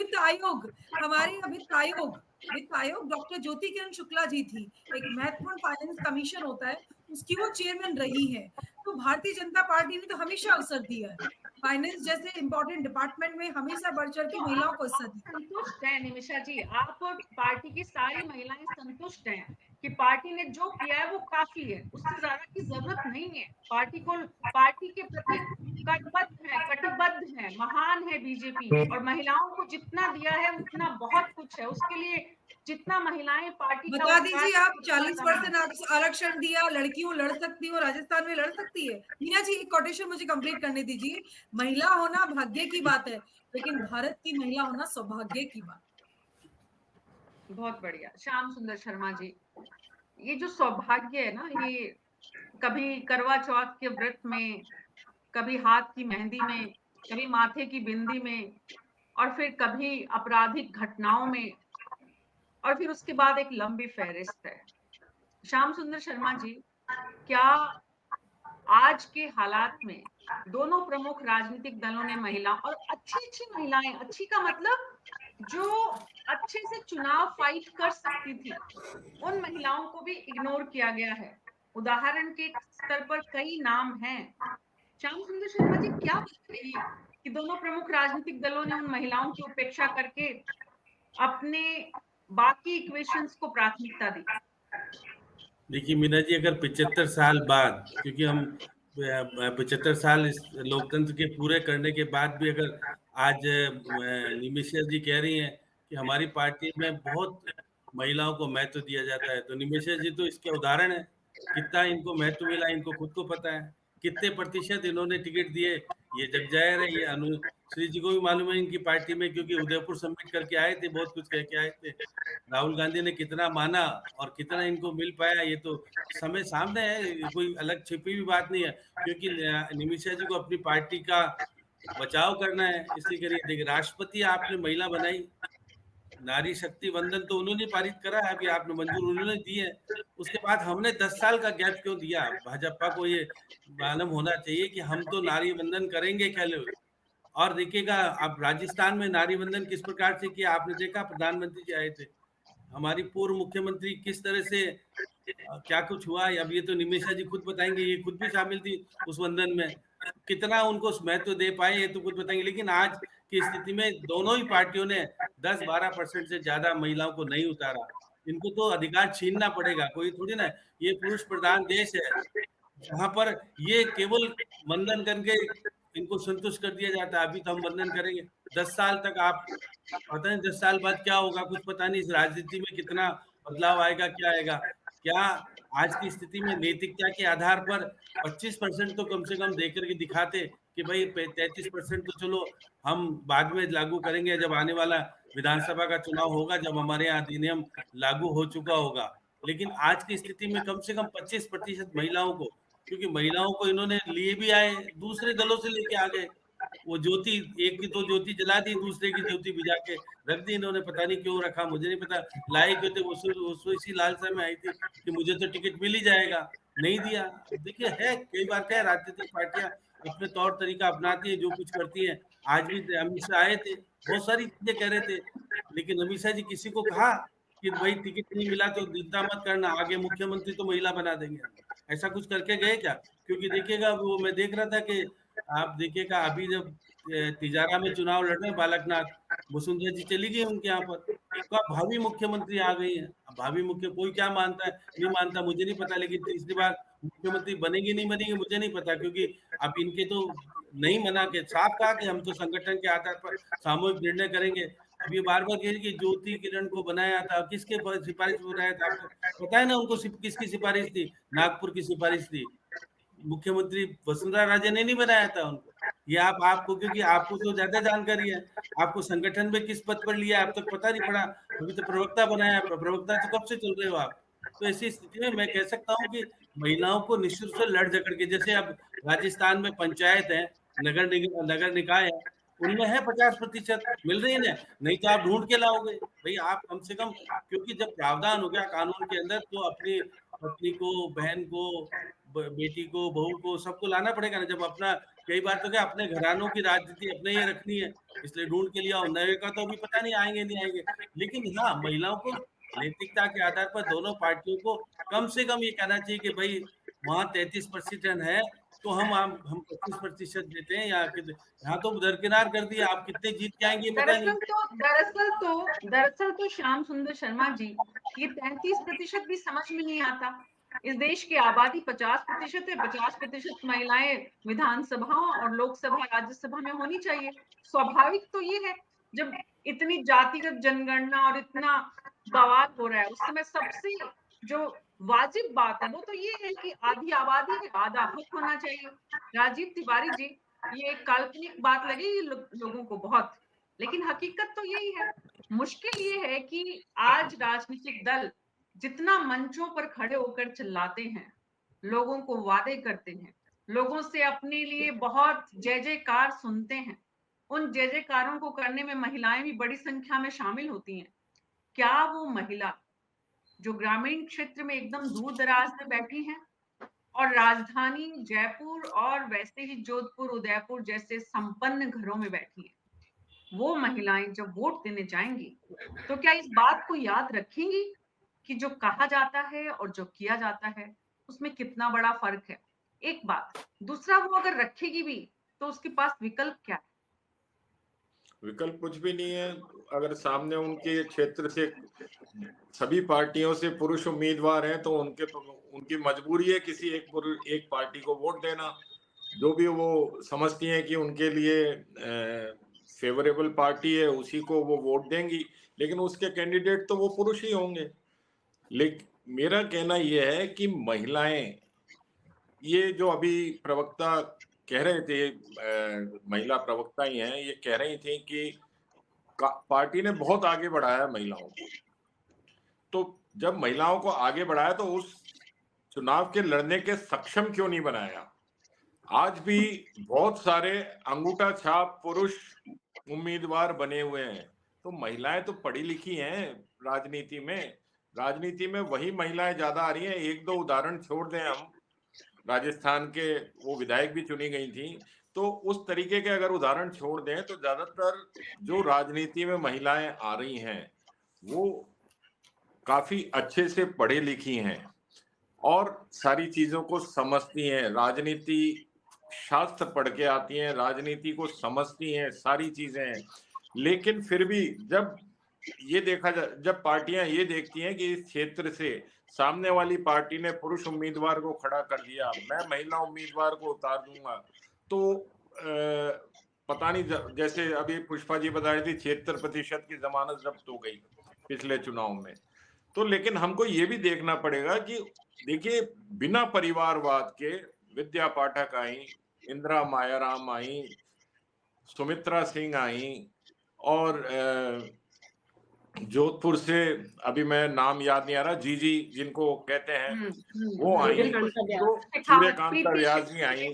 हमारे वित्त आयोग डॉक्टर ज्योति किरण शुक्ला जी थी। एक महत्वपूर्ण फाइनेंस कमीशन होता है, उसकी वो चेयरमैन रही हैं। तो भारतीय जनता पार्टी ने तो हमेशा अवसर दिया है। फाइनेंस जैसे इम्पोर्टेंट डिपार्टमेंट में हमेशा बढ़-चढ़ के तो महिलाओं को आप अवसर दिया। संतुष्ट हैं निमिषा जी, आप और पार्टी की सारी महिलाएं संतुष्ट हैं कि पार्टी ने जो किया है वो काफी है, उससे ज्यादा की जरूरत नहीं है। पार्टी के प्रति कटिबद्ध है, महान है बीजेपी और महिलाओं को जितना दिया है उतना बहुत कुछ है। उसके लिए जितना महिलाएं पार्टी का बता उपकार दीजिए आप उतना कम है। 40% आरक्षण दिया, लड़कियों लड़ सकती हो, राजस्थान में लड़ सकती है। मीना जी एक कोटेशन मुझे कंप्लीट करने दीजिए। महिला होना भाग्य की बात है, लेकिन भारत की महिला होना सौभाग्य की बात। बहुत बढ़िया श्याम सुंदर शर्मा जी, ये जो सौभाग्य है ना, ये कभी करवा चौथ के व्रत में, कभी हाथ की मेहंदी में, कभी माथे की बिंदी में और फिर कभी आपराधिक घटनाओं में और फिर उसके बाद एक लंबी फहरिस्त है। श्याम सुंदर शर्मा जी, क्या आज के हालात में दोनों प्रमुख राजनीतिक दलों ने महिला और अच्छी-अच्छी महिलाएं, अच्छी का मतलब जो अच्छे से चुनाव फाइट कर सकती थी, उन महिलाओं को भी इग्नोर किया गया है। उदाहरण के स्तर पर कई नाम हैं। श्याम सुंदर शर्मा जी, क्या वजह रही कि दोनों प्रमुख राजनीतिक दलों ने उन महिलाओं की उपेक्षा करके अपने बाकी इक्वेशंस को प्राथमिकता दी? देखिए मीना जी, अगर 75 साल बाद, क्योंकि हम 75 साल इस लोकतंत्र के पूरे करने के बाद भी अगर आज निमिषा जी कह रही हैं कि हमारी पार्टी में बहुत महिलाओं को महत्व दिया जाता है, तो निमिषा जी तो इसके उदाहरण है। कितना इनको महत्व मिला इनको खुद को पता है। कितने प्रतिशत इन्होंने टिकट दिए, ये जग जाहिर है। ये श्री जी को भी मालूम है इनकी पार्टी में, क्योंकि उदयपुर समिट करके आए थे, बहुत कुछ कह के आए थे। राहुल गांधी ने कितना माना और कितना इनको मिल पाया, ये तो समय सामने है, कोई अलग छिपी हुई बात नहीं है। क्योंकि निमिषा जी को अपनी पार्टी का बचाव करना है, इसलिए करिए। देखिए, राष्ट्रपति आपने महिला बनाई, नारी शक्ति वंदन तो उन्होंने पारित करा है, अभी आपने मंजूर उन्होंने दी है। उसके बाद हमने 10 साल का गैप क्यों दिया? भाजपा को ये मालूम होना चाहिए कि हम तो नारी वंदन करेंगे पहले। और देखिएगा, अब राजस्थान में नारी वंदन किस प्रकार से किया आपने देखा, प्रधानमंत्री जी आए थे, हमारी पूर्व मुख्यमंत्री किस तरह से क्या कुछ हुआ। अब ये तो निमिषा जी खुद बताएंगे, ये खुद भी शामिल थी उस वंदन में, कितना उनको महत्व दे पाए ये तो खुद बताएंगे। लेकिन आज की स्थिति में दोनों ही पार्टियों ने 10-12% से ज्यादा महिलाओं को नहीं उतारा। इनको तो अधिकार छीनना पड़ेगा, कोई थोड़ी ना। ये पुरुष प्रधान देश है, जहां पर ये केवल वंदन करके इनको संतुष्ट कर दिया जाता है। अभी तो हम वंदन करेंगे 10 साल तक, आप पता नहीं 10 साल बाद क्या होगा, कुछ पता नहीं। इस राजनीति में कितना बदलाव आएगा, क्या आएगा। क्या आज की स्थिति में नैतिकता के आधार पर 25% तो कम से कम देकर के दिखाते कि भाई 33% तो चलो हम बाद में लागू करेंगे, जब आने वाला विधानसभा का चुनाव होगा, जब हमारे यहाँ अधिनियम लागू हो चुका होगा। लेकिन आज की स्थिति में कम से कम 25% महिलाओं को, क्योंकि महिलाओं को इन्होंने लिए भी आए, दूसरे दलों से लेके आ गए। वो ज्योति, एक की तो ज्योति जला दी, दूसरे की ज्योति बुझा के रख दी इन्होंने, पता नहीं क्यों रखा, मुझे नहीं पता। लाए क्यों थे वो इसी लालसा में आई थी कि मुझे तो टिकट मिल ही जाएगा, नहीं दिया। देखिए, है कई बार क्या राजनीतिक पार्टियां अपने तौर तरीका अपनाती है, जो कुछ करती है। आज भी अमित शाह आए थे, बहुत सारी चीजें कह रहे थे, लेकिन अमित शाह जी किसी को कहा कि भाई टिकट नहीं मिला तो चिंता मत करना, आगे मुख्यमंत्री तो महिला बना देंगे। ऐसा कुछ करके गए क्या? क्योंकि देखिएगा, वो मैं देख रहा था कि आप देखिएगा, अभी जब तिजारा में चुनाव लड़ रहे हैं बालकनाथ, वसुंधरा जी चली गई उनके यहाँ पर, तो अब भावी मुख्यमंत्री आ गई है। अब भावी मुख्य कोई क्या मानता है नहीं मानता मुझे नहीं पता, लेकिन तीसरी बार मुख्यमंत्री बनेगी नहीं बनेगी मुझे नहीं पता, क्योंकि अब इनके तो नहीं मना के साफ कहा कि हम तो संगठन के आधार पर सामूहिक निर्णय करेंगे। अब ये बार बार कह रही कि ज्योति किरण को बनाया था, किसके सिफारिश में बनाया था आपको पता है ना? उनको किसकी सिफारिश थी? नागपुर की सिफारिश थी, मुख्यमंत्री वसुंधरा राजे ने नहीं बनाया था उनको। ये आपको, क्योंकि आपको तो ज्यादा जानकारी है, आपको संगठन में किस पद पर लिया अब तक पता नहीं पड़ा, अभी तो प्रवक्ता बनाया, प्रवक्ता तो कब से चल रहे हो आप। तो ऐसी स्थिति में मैं कह सकता हूँ कि महिलाओं को निश्चित रूप से लड़ झगड़ के, जैसे अब राजस्थान में पंचायत है, नगर निकाय है, उनमें है 50% मिल रही है, नहीं तो आप ढूंढ के लाओगे भाई। आप कम से कम, क्योंकि जब प्रावधान हो गया कानून के अंदर, तो अपनी पत्नी को, बहन को, बेटी को, बहू को, सबको लाना पड़ेगा ना। जब अपना, कई बार तो क्या अपने घरानों की राजनीति अपने ही रखनी है, इसलिए ढूंढ के लिया। नए का तो अभी पता नहीं आएंगे नहीं आएंगे, लेकिन हाँ, महिलाओं को नैतिकता के आधार पर दोनों पार्टियों को कम से कम ये कहना चाहिए कि भाई वहां 33% है, तो हम 25% देते हैं। यहाँ तो दरकिनार कर दिया, आप कितने जीत के आएंगे पता नहीं। दरअसल तो श्याम सुंदर शर्मा जी, ये 33% भी समझ में नहीं आता। इस देश की आबादी 50% है, 50% महिलाएं विधानसभा और लोकसभा राज्यसभा में होनी चाहिए। स्वाभाविक तो ये है, जब इतनी जातिगत जनगणना और इतना बवाल हो रहा है, उस समय सबसे जो वाजिब बात है वो तो ये है कि आधी आबादी है, आधा हक होना चाहिए। राजीव तिवारी जी, ये एक काल्पनिक बात लगेगी लोगों को बहुत, लेकिन हकीकत तो यही है। मुश्किल ये है कि आज राजनीतिक दल जितना मंचों पर खड़े होकर चिल्लाते हैं, लोगों को वादे करते हैं, लोगों से अपने लिए बहुत जय जयकार सुनते हैं, उन जय जयकारों को करने में महिलाएं भी बड़ी संख्या में शामिल होती हैं। क्या वो महिला जो ग्रामीण क्षेत्र में एकदम दूर दराज में बैठी हैं और राजधानी जयपुर और वैसे ही जोधपुर, उदयपुर जैसे संपन्न घरों में बैठी हैं, वो महिलाएं जब वोट देने जाएंगी तो क्या इस बात को याद रखेंगी कि जो कहा जाता है और जो किया जाता है उसमें कितना बड़ा फर्क है? एक बात। दूसरा, वो अगर रखेगी भी तो उसके पास विकल्प क्या है? विकल्प कुछ भी नहीं है। अगर सामने उनके क्षेत्र से सभी पार्टियों से पुरुष उम्मीदवार हैं, तो उनकी मजबूरी है किसी एक पार्टी को वोट देना, जो भी वो समझती हैं कि उनके लिए फेवरेबल पार्टी है, उसी को वो वोट देंगी। लेकिन उसके कैंडिडेट तो वो पुरुष ही होंगे। लेकिन मेरा कहना यह है कि महिलाएं, ये जो अभी प्रवक्ता कह रहे थे, महिला प्रवक्ता ही हैं, ये कह रही थी कि पार्टी ने बहुत आगे बढ़ाया महिलाओं को। तो जब महिलाओं को आगे बढ़ाया तो उस चुनाव के लड़ने के सक्षम क्यों नहीं बनाया? आज भी बहुत सारे अंगूठा छाप पुरुष उम्मीदवार बने हुए हैं। तो महिलाएं तो पढ़ी लिखी हैं राजनीति में। राजनीति में वही महिलाएं ज्यादा आ रही हैं। एक दो उदाहरण छोड़ दें हम, राजस्थान के वो विधायक भी चुनी गई थी, तो उस तरीके के अगर उदाहरण छोड़ दें तो ज्यादातर जो राजनीति में महिलाएं आ रही हैं वो काफी अच्छे से पढ़ी लिखी हैं और सारी चीजों को समझती हैं, राजनीति शास्त्र पढ़ के आती हैं, राजनीति को समझती हैं, सारी चीजें हैं। लेकिन फिर भी जब ये देखा जब पार्टियां ये देखती हैं कि इस क्षेत्र से सामने वाली पार्टी ने पुरुष उम्मीदवार को खड़ा कर दिया, मैं महिला उम्मीदवार को उतार दूंगा, तो पता नहीं, जैसे अभी पुष्पा जी बता रही थी 76% की जमानत जब्त हो गई पिछले चुनाव में। तो लेकिन हमको ये भी देखना पड़ेगा कि देखिए, बिना परिवारवाद के विद्या पाठक आई, इंदिरा मायाराम आई, सुमित्रा सिंह आई, और जोधपुर से अभी मैं नाम याद नहीं आ रहा, जीजी जिनको कहते हैं, वो आई, तो सूर्यकांता व्यास जी आई।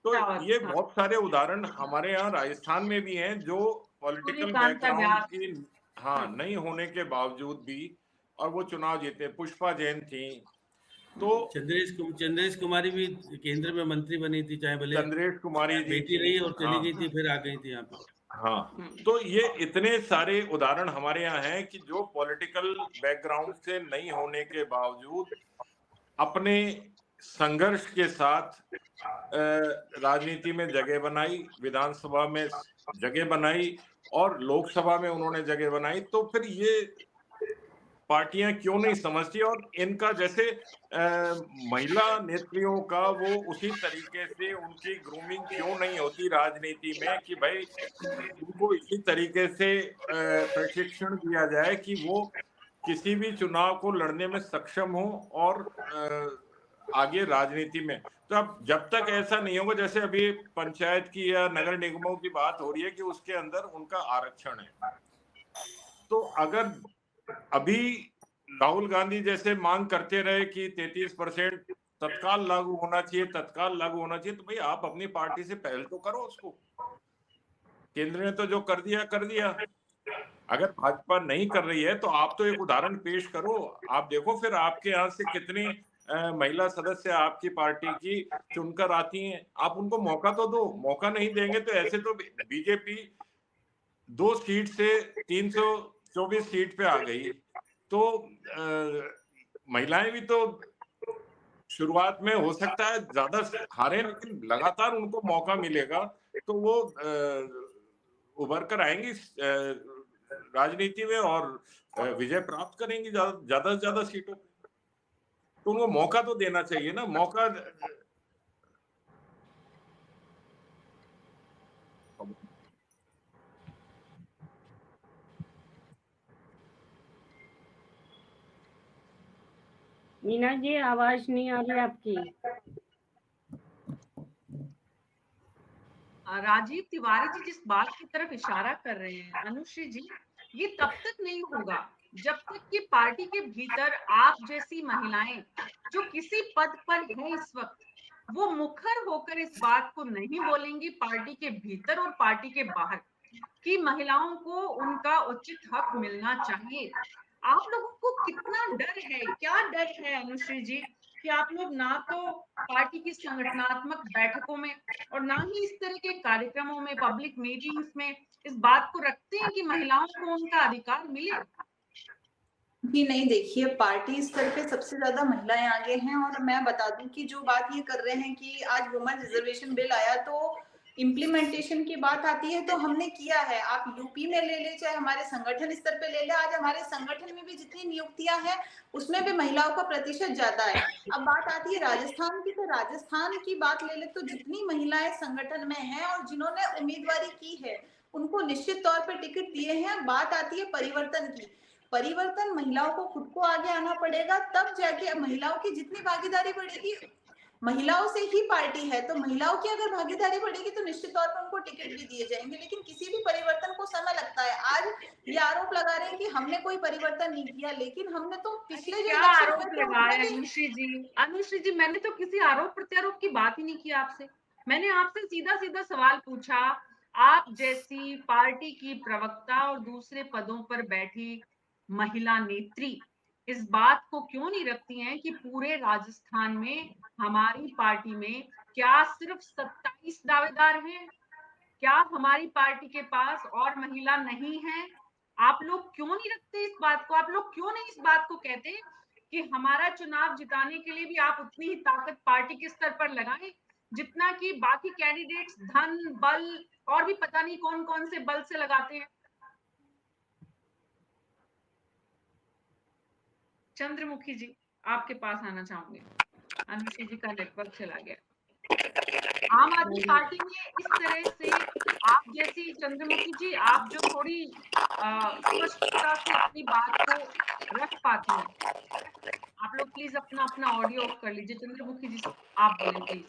तो ये बहुत सारे उदाहरण हमारे यहाँ राजस्थान में भी हैं जो पॉलिटिकल बैकग्राउंड की नहीं होने के बावजूद भी, और वो चुनाव जीते। पुष्पा जैन थी, तो चंद्रेश कुमारी भी केंद्र में मंत्री बनी थी, चाहे भले चंद्रेश कुमारी बेटी रही और चली गई थी, फिर आ गई थी यहाँ पे। हाँ, तो ये इतने सारे उदाहरण हमारे यहाँ हैं कि जो पॉलिटिकल बैकग्राउंड से नहीं होने के बावजूद अपने संघर्ष के साथ राजनीति में जगह बनाई, विधानसभा में जगह बनाई और लोकसभा में उन्होंने जगह बनाई। तो फिर ये पार्टियां क्यों नहीं समझती, और इनका जैसे महिला नेत्रियों का वो उसी तरीके से उनकी ग्रूमिंग क्यों नहीं होती राजनीति में कि भाई उनको इसी तरीके से प्रशिक्षण दिया जाए कि वो किसी भी चुनाव को लड़ने में सक्षम हो और आगे राजनीति में। तो अब जब तक ऐसा नहीं होगा, जैसे अभी पंचायत की या नगर निगमों की बात हो रही है कि उसके अंदर उनका आरक्षण है, तो अगर अभी राहुल गांधी जैसे मांग करते रहे कि 33% तत्काल लागू होना चाहिए, तत्काल लागू होना चाहिए, तो भाई आप अपनी पार्टी से पहल तो करो उसको। केंद्र ने तो जो कर दिया। अगर भाजपा नहीं कर रही है तो आप तो एक उदाहरण पेश करो। आप देखो फिर आपके यहाँ से कितनी महिला सदस्य आपकी पार्टी की चुनकर आती हैं, आप उनको मौका तो दो। मौका नहीं देंगे तो ऐसे तो बीजेपी 2 सीट से 324 सीट पे आ गई। तो महिलाएं भी तो शुरुआत में हो सकता है ज्यादा हारे, लेकिन लगातार उनको मौका मिलेगा तो वो उभर कर आएंगी राजनीति में और विजय प्राप्त करेंगी ज्यादा से ज्यादा सीटों पे। तो उनको मौका तो देना चाहिए ना, मौका। मीना जी, आवाज नहीं आ रही आपकी। राजीव तिवारी जी जिस बात की तरफ इशारा कर रहे हैं अनुश्री जी, ये तब तक नहीं होगा जब तक कि पार्टी के भीतर आप जैसी महिलाएं जो किसी पद पर है इस वक्त, वो मुखर होकर इस बात को नहीं बोलेंगी पार्टी के भीतर और पार्टी के बाहर कि महिलाओं को उनका उचित हक मिलना चाहिए। आप लोगों को कितना डर है, क्या डर है अनुश्री जी कि आप लोग ना तो पार्टी की संगठनात्मक बैठकों में और ना ही इस तरह के कार्यक्रमों में, पब्लिक मीटिंग्स में इस बात को रखते हैं कि महिलाओं को उनका अधिकार मिले? जी नहीं, देखिए पार्टी स्तर पे सबसे ज्यादा महिलाएं आगे हैं। और मैं बता दूं कि जो बात ये कर रहे हैं कि आज वुमेन रिजर्वेशन बिल आया तो इम्प्लीमेंटेशन की बात आती है तो हमने किया है। आप यूपी में ले ले, चाहे हमारे संगठन स्तर पे ले ले, आज हमारे संगठन में भी जितनी नियुक्तियां हैं उसमें भी महिलाओं का प्रतिशत ज्यादा है। अब बात आती है राजस्थान की, तो राजस्थान की बात ले ले तो जितनी महिलाएं संगठन में हैं और जिन्होंने उम्मीदवारी की है उनको निश्चित तौर पर टिकट दिए हैं। बात आती है परिवर्तन की। परिवर्तन महिलाओं को खुद को आगे आना पड़ेगा, तब जाके महिलाओं की जितनी भागीदारी बढ़ेगी महिलाओं से ही पार्टी है, तो महिलाओं की अगर भागीदारी बढ़ेगी तो निश्चित तौर पर उनको टिकट भी दिए जाएंगे। लेकिन किसी भी परिवर्तन को समय लगता है। आज ये आरोप लगा रहे हैं कि हमने कोई परिवर्तन नहीं किया, लेकिन हमने तो अरे पिछले जो क्या इलेक्शन हुए आरोप थे लगाए उसमें भी अनुश्री जी? अनुश्री जी, मैंने तो किसी आरोप प्रत्यारोप की बात ही नहीं की आपसे। मैंने आपसे सीधा सीधा सवाल पूछा, आप जैसी पार्टी की प्रवक्ता और दूसरे पदों पर बैठी महिला नेत्री इस बात को क्यों नहीं रखती हैं कि पूरे राजस्थान में हमारी पार्टी में क्या सिर्फ 27 दावेदार हैं? क्या हमारी पार्टी के पास और महिला नहीं है? आप लोग क्यों नहीं रखते इस बात को? आप लोग क्यों नहीं इस बात को कहते कि हमारा चुनाव जिताने के लिए भी आप उतनी ही ताकत पार्टी के स्तर पर लगाएं जितना कि बाकी कैंडिडेट्स धन बल और भी पता नहीं कौन कौन से बल से लगाते हैं। चंद्रमुखी जी, आपके पास आना चाहूंगी। अनुश्री जी का नेटवर्क चला गया। आम आदमी पार्टी में इस तरह से आप जैसी चंद्रमुखी जी, आप जो थोड़ी स्पष्टता से अपनी बात को रख पाती हैं, आप लोग प्लीज अपना अपना ऑडियो ऑफ कर लीजिए। चंद्रमुखी जी, आप बोलें प्लीज।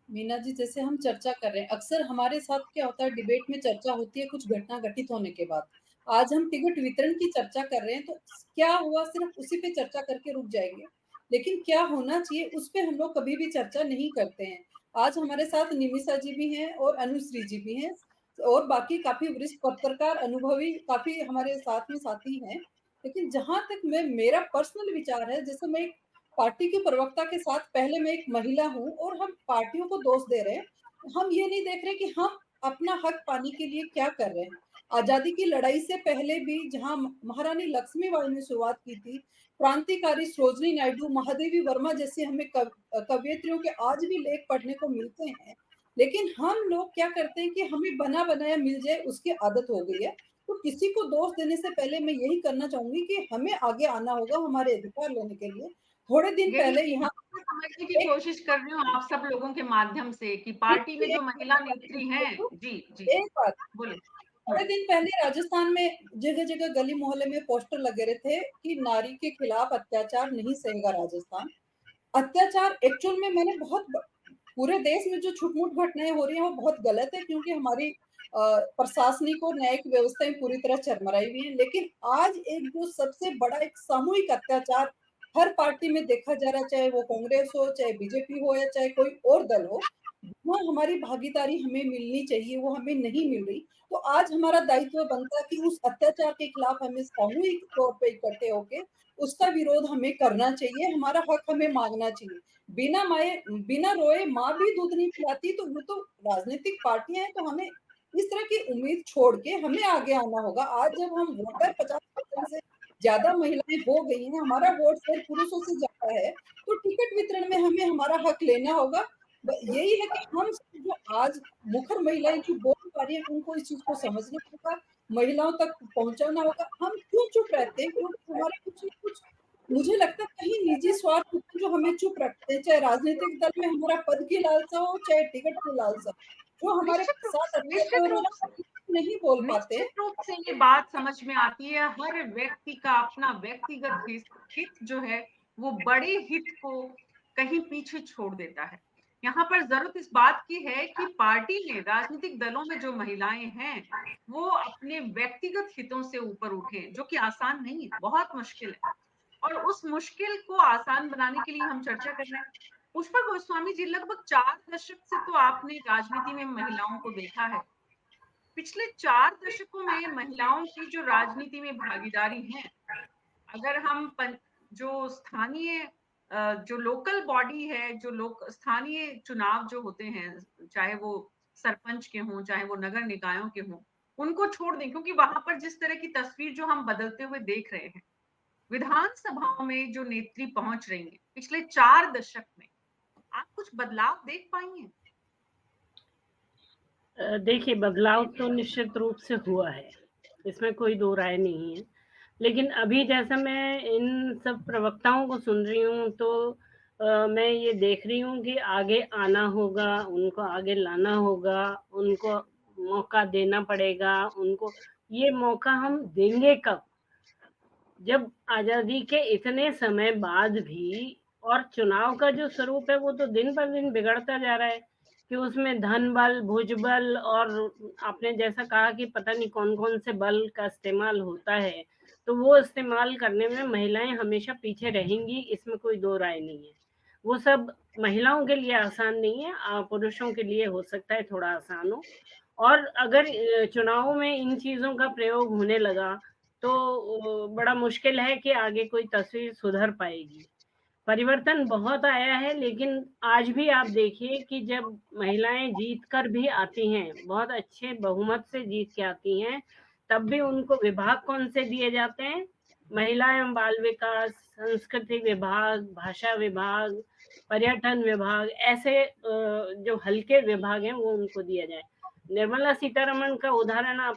मीना जी, जैसे हम चर्चा कर रहे हैं, अक्सर हमारे साथ क्या होता है, डिबेट में चर्चा होती है कुछ घटना घटित होने के बाद। आज हम टिकट वितरण की चर्चा कर रहे हैं, तो क्या हुआ सिर्फ उसी पे चर्चा करके रुक जाएंगे, लेकिन क्या होना चाहिए उस पे हम लोग कभी भी चर्चा नहीं करते हैं। आज हमारे साथ निमिषा जी भी हैं और अनुश्री जी भी हैं, और बाकी काफी वरिष्ठ पत्रकार अनुभवी काफी हमारे साथ में साथी हैं। लेकिन जहां तक मेरा पर्सनल विचार है, जैसे मैं पार्टी की प्रवक्ता के साथ पहले मैं एक महिला हूँ और हम पार्टियों को दोष दे रहे हैं। हम ये नहीं देख रहे कि हम अपना हक पाने के लिए क्या कर रहे हैं। आजादी की लड़ाई से पहले भी जहां महारानी लक्ष्मीबाई ने शुरुआत की थी, क्रांतिकारी सरोजिनी नायडू, महादेवी वर्मा जैसे हमें कवयित्रियों के आज भी लेख पढ़ने को मिलते हैं। लेकिन हम लोग क्या करते हैं कि हमें बना बनाया मिल जाए उसकी आदत हो गई है। तो किसी को दोष देने से पहले मैं यही करना चाहूंगी कि हमें आगे आना होगा हमारे अधिकार लेने के लिए। थोड़े दिन यही पहले यहाँ मैं समझने की एक कोशिश कर रही हूँ आप सब लोगों के माध्यम से कि पार्टी में जो महिला नेत्री हैं। जी जी, एक बात, बोले। थोड़े दिन पहले राजस्थान में जगह जगह गली मोहल्ले में पोस्टर लगे रहे थे कि नारी के खिलाफ अत्याचार नहीं सहेगा राजस्थान। अत्याचार एक्चुअल में मैंने पूरे देश में जो छुटमुट घटनाएं हो रही हैं वो बहुत गलत है, क्योंकि हमारी प्रशासनिक और न्यायिक व्यवस्थाएं पूरी तरह चरमराई हुई हैं। लेकिन आज एक जो सबसे बड़ा एक सामूहिक अत्याचार हर पार्टी में देखा जा रहा है, चाहे वो कांग्रेस हो, चाहे बीजेपी हो, या चाहे कोई और दल हो, वो हमारी भागीदारी हमें मिलनी चाहिए, वो हमें नहीं मिल रही। तो आज हमारा दायित्व बनता है कि उस अत्याचार के खिलाफ हमें सामूहिक तौर पे इकट्ठे होके उसका विरोध हमें करना चाहिए, हमारा हक हमें मांगना चाहिए। बिना रोए माँ भी दूध नहीं पिलाती, तो वो तो राजनीतिक पार्टियां हैं, तो हमें इस तरह की उम्मीद छोड़ के हमें आगे आना होगा। आज जब हम वोटर 50% से ज्यादा महिलाएं हो गई हैं, हमारा वोट शेयर पुरुषों से ज्यादा है, तो टिकट वितरण में हमें हमारा हक लेना होगा। यही है कि हम जो आज मुखर महिलाएं जो बोल पा रही हैं उनको इस चीज को समझना होगा, महिलाओं तक पहुंचाना होगा। हम क्यों चुप रहते हैं? क्योंकि हमारे कुछ न कुछ, मुझे लगता है कहीं निजी स्वार्थ होते हैं जो हमें चुप रखते हैं, चाहे राजनीतिक दल में हमारा पद की लालसा हो, चाहे टिकट की लालसा हो। जो हमारे साथ निश्चित अत्याचार हो रूप रहा है, हम नहीं बोल पाते। निश्चित रूप से ये बात समझ में आती है। हर व्यक्ति का अपना व्यक्तिगत हित जो है वो बड़े हित को कहीं पीछे छोड़ देता है। यहाँ पर जरूरत इस बात की है कि पार्टी में, राजनीतिक दलों में जो महिलाएं हैं वो अपने व्यक्तिगत हितों से ऊपर उठें, जो कि आसान नहीं है, बहुत मुश्किल है। और उस मुश्किल को आसान बनाने के लिए हम चर्चा कर रहे हैं। पुष्पा गोस्वामी जी, लगभग 4 दशक से तो आपने राजनीति में महिलाओं को देखा है। पिछले 4 दशकों में महिलाओं की जो राजनीति में भागीदारी है, अगर हम जो स्थानीय जो लोकल बॉडी है, जो लोक स्थानीय चुनाव जो होते हैं, चाहे वो सरपंच के हों, चाहे वो नगर निकायों के हों, उनको छोड़ दें, क्योंकि वहां पर जिस तरह की तस्वीर जो हम बदलते हुए देख रहे हैं, विधानसभाओं में जो नेत्री पहुंच रही है पिछले 4 दशक में, आप कुछ बदलाव देख पाई हैं? देखिए, बदलाव तो निश्चित रूप से हुआ है, इसमें कोई दो राय नहीं है। लेकिन अभी जैसा मैं इन सब प्रवक्ताओं को सुन रही हूँ, तो मैं ये देख रही हूँ कि आगे आना होगा, उनको आगे लाना होगा, उनको मौका देना पड़ेगा। उनको ये मौका हम देंगे कब? जब आज़ादी के इतने समय बाद भी और चुनाव का जो स्वरूप है वो तो दिन पर दिन बिगड़ता जा रहा है कि उसमें धन बल, भुजबल और आपने जैसा कहा कि पता नहीं कौन-कौन से बल का इस्तेमाल होता है, तो वो इस्तेमाल करने में महिलाएँ हमेशा पीछे रहेंगी, इसमें कोई दो राय नहीं है। वो सब महिलाओं के लिए आसान नहीं है, पुरुषों के लिए हो सकता है थोड़ा आसान हो। और अगर चुनावों में इन चीज़ों का प्रयोग होने लगा, तो बड़ा मुश्किल है कि आगे कोई तस्वीर सुधर पाएगी। परिवर्तन बहुत आया है, लेकिन आज भी आप देखिए कि जब महिलाएँ जीत कर भी आती हैं, बहुत अच्छे बहुमत से जीत के आती हैं, तब भी उनको विभाग कौन से दिए जाते हैं? महिला एवं बाल विकास, संस्कृति विभाग, भाषा विभाग, पर्यटन विभाग, ऐसे जो हल्के विभाग हैं, वो उनको दिया जाए। निर्मला सीतारमण का उदाहरण आप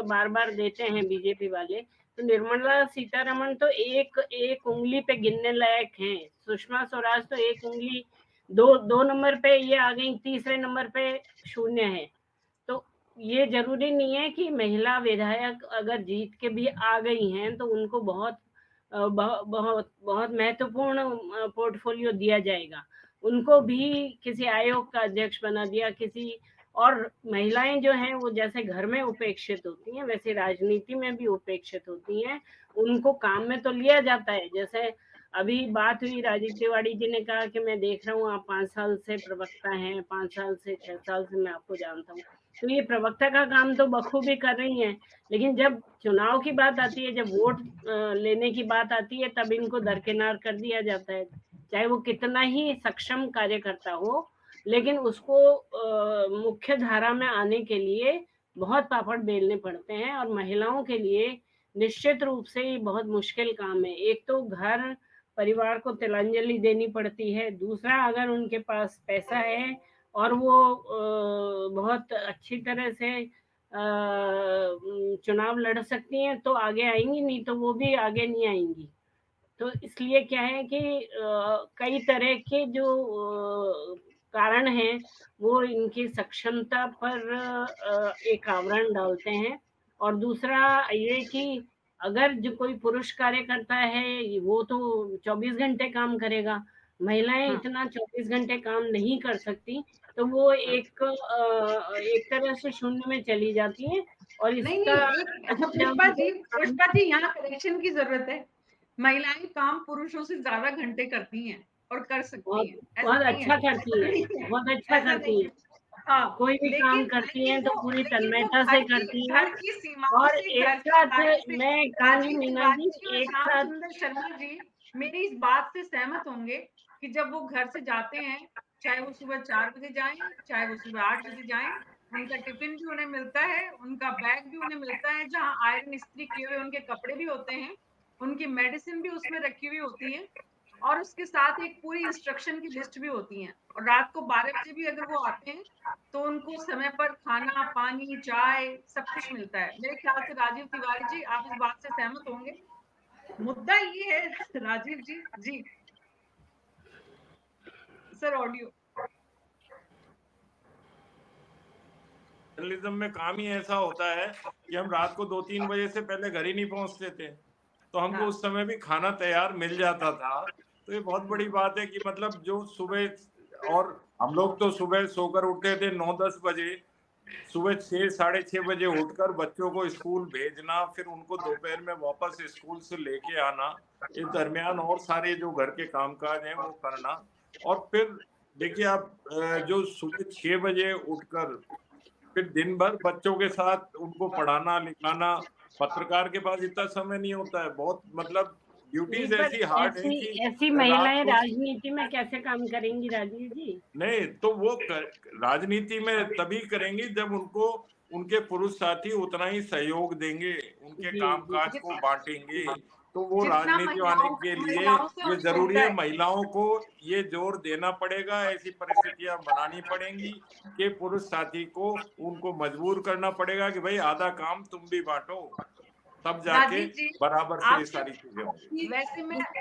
बार-बार देते हैं बीजेपी वाले, तो निर्मला सीतारमण तो एक उँगली पे गिनने लायक हैं। सुषमा स्वराज तो एक उँगली 2 नंबर पे ये आ गई, तीसरे नंबर पे शून्य है। तो ये ज़रूरी नहीं है कि महिला विधायक अगर जीत के भी आ गई हैं, तो उनको बहुत बहुत महत्वपूर्ण पोर्टफोलियो दिया जाएगा। उनको भी किसी आयोग का अध्यक्ष बना दिया, किसी और महिलाएँ जो हैं वो जैसे घर में उपेक्षित होती हैं, वैसे राजनीति में भी उपेक्षित होती हैं। उनको काम में तो लिया जाता है, जैसे अभी बात हुई राजीव तिवारी जी ने कहा कि मैं देख रहा हूँ आप 5 साल से प्रवक्ता हैं, 5 साल से 6 साल से मैं आपको जानता हूँ। तो ये प्रवक्ता का काम तो बखूबी कर रही हैं, लेकिन जब चुनाव की बात आती है, जब वोट लेने की बात आती है, तब इनको दरकिनार कर दिया जाता है। चाहे वो कितना ही सक्षम कार्यकर्ता हो, लेकिन उसको मुख्य धारा में आने के लिए बहुत पापड़ बेलने पड़ते हैं और महिलाओं के लिए निश्चित रूप से ये बहुत मुश्किल काम है। एक तो घर परिवार को तिलांजलि देनी पड़ती है, दूसरा अगर उनके पास पैसा है और वो बहुत अच्छी तरह से चुनाव लड़ सकती हैं तो आगे आएँगी, नहीं तो वो भी आगे नहीं आएँगी। तो इसलिए क्या है कि कई तरह के जो कारण हैं, वो इनकी सक्षमता पर एक आवरण डालते हैं और दूसरा ये कि अगर जो कोई पुरुष कार्यकर्ता है, वो तो 24 घंटे काम करेगा। महिलाएँ हाँ, इतना 24 घंटे काम नहीं कर सकती, तो वो हाँ। एक तरह से शून्य में चली जाती हैं और नहीं, इसका नहीं, एक जब वो काम पुष्पा जी यहाँ करेक्शन की ज़रूरत है। महिलाएँ काम पुरुषों से ज़्यादा घंटे करती हैं और कर सकती बहुत हैं। ऐसा बहुत नहीं है, अच्छा ऐसा करती हैं, नहीं है, बहुत अच्छा ऐसा करती नहीं हैं। है। हाँ, कोई भी काम करती हैं तो पूरी लेकिन वो तन्मयता से करती हैं घर की सीमाओं और से, एक घर के साथ दायरे से मैं कहूँगी राजीव मीना तिवारी जी जी और एक श्याम साथ सुंदर शर्मा जी मेरी इस बात से सहमत होंगे कि जब वो घर से जाते हैं, चाहे वो सुबह 4 बजे जाएँ, चाहे वो सुबह 8 बजे जाएँ, उनका टिफ़िन भी उन्हें मिलता है, उनका बैग भी उन्हें मिलता है, जहाँ आयरन इस्त्री किए हुए उनके कपड़े भी होते हैं, उनकी मेडिसिन भी उसमें रखी हुई होती है और उसके साथ एक पूरी इंस्ट्रक्शन की लिस्ट भी होती है और रात को 12 बजे भी अगर वो आते हैं, तो उनको समय पर खाना, पानी, चाय सब कुछ मिलता है। मेरे ख्याल से राजीव तिवारी जी आप इस बात से सहमत होंगे। मुद्दा ये है राजीव जी जी, सर ऑडियो। जर्नलिज्म में काम ही ऐसा होता है कि हम रात को 2-3 बजे से पहले घर ही नहीं पहुंचते थे, तो हमको हाँ, उस समय भी खाना तैयार मिल जाता था। तो ये बहुत बड़ी बात है कि मतलब जो सुबह, और हम लोग तो सुबह सोकर उठते थे 9-10 बजे, सुबह 6 साढ़े 6 बजे उठकर बच्चों को स्कूल भेजना, फिर उनको दोपहर में वापस स्कूल से लेके आना, इस दरमियान और सारे जो घर के कामकाज हैं वो करना, और फिर देखिए आप जो सुबह 6 बजे उठकर फिर दिन भर बच्चों के साथ उनको पढ़ाना लिखाना, पत्रकार के पास इतना समय नहीं होता है, बहुत मतलब नहीं ड्यूटीज पर ऐसी हार्ड है ऐसी कि ऐसी रात महिलाएं को राजनीति में कैसे काम करेंगी राजीव जी? नहीं, तो वो राजनीति में तभी करेंगी जब उनको उनके पुरुष साथी उतना ही सहयोग देंगे, उनके जी जी कामकाज को जितना बांटेंगे, तो वो जितना राजनीति में आने के लिए महिलाओं से ये उनको जरूरी होता है, है। महिलाओं को ये जोर देना पड़ेगा, ऐसी परिस्थितियां बनानी पड़ेंगी कि पुरुष साथी को उनको मजबूर करना पड़ेगा कि भाई आधा काम तुम भी बांटो, तब जाके राजीव जी, बराबर से आप ये सारी चीजें होंगी।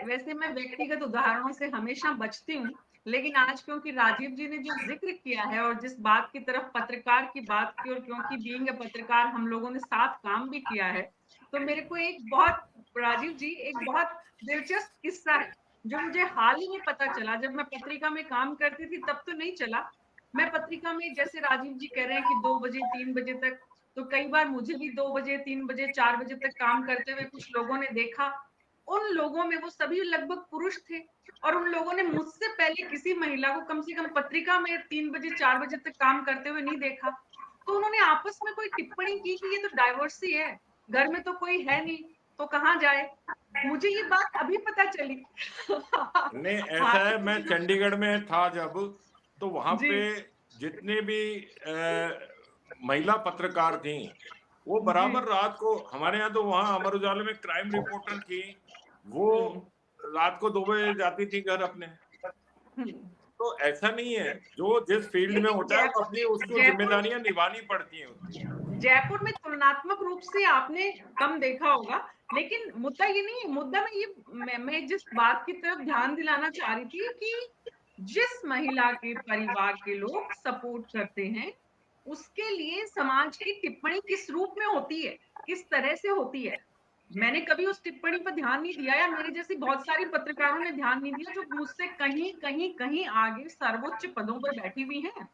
वैसे मैं व्यक्तिगत उदाहरणों से हमेशा बचती हूँ, लेकिन आज क्योंकि राजीव जी ने जो ज़िक्र किया है और जिस बात की तरफ पत्रकार की बात की और क्योंकि बीइंग अ पत्रकार हम लोगों ने साथ काम भी किया है, तो मेरे को एक बहुत राजीव जी एक बहुत दिलचस्प किस्सा है, जो मुझे हाल ही में पता चला। जब मैं पत्रिका में काम करती थी तब तो नहीं चला। मैं पत्रिका में जैसे राजीव जी कह रहे हैं कि 2 बजे 3 बजे तक, तो कई बार मुझे भी 2 बजे 3 बजे 4 बजे तक काम करते हुए कुछ लोगों ने देखा। उन लोगों में वो सभी लगभग पुरुष थे और उन लोगों ने मुझसे पहले किसी महिला को कम से कम पत्रिका में 3 बजे 4 बजे तक काम करते हुए नहीं देखा। तो उन्होंने आपस में कोई टिप्पणी की कि ये तो डाइवर्सी है, घर में तो कोई है नहीं, तो कहाँ जाए? मुझे ये बात अभी पता चली। नहीं, हाँ, ऐसा है, तो मैं मुझे चंडीगढ़ में था जब, तो वहां जी, पे जितने भी महिला पत्रकार थी, वो जी। बराबर रात को, हमारे यहाँ तो वहाँ अमर उजाला में क्राइम रिपोर्टर थी, वो हुँ, रात को 2 बजे जाती थी घर अपने। हुँ। तो ऐसा नहीं है, जो जिस फील्ड में लेकिन होता है वो अपनी उसको जयपुर जिम्मेदारियां निभानी पड़ती हैं उसकी। जयपुर में तुलनात्मक रूप से आपने कम देखा होगा, लेकिन मुद्दा ये नहीं है, मुद्दा मैं जिस बात की तरफ ध्यान दिलाना चाह रही थी कि जिस महिला के परिवार के लोग सपोर्ट करते हैं, उसके लिए समाज की टिप्पणी किस रूप में होती है, किस तरह से होती है। मैंने कभी उस टिप्पणी पर ध्यान नहीं दिया या मेरे जैसी बहुत सारी पत्रकारों ने ध्यान नहीं दिया जो मुझसे कहीं, कहीं, कहीं आगे सर्वोच्च पदों पर बैठी हुई हैं।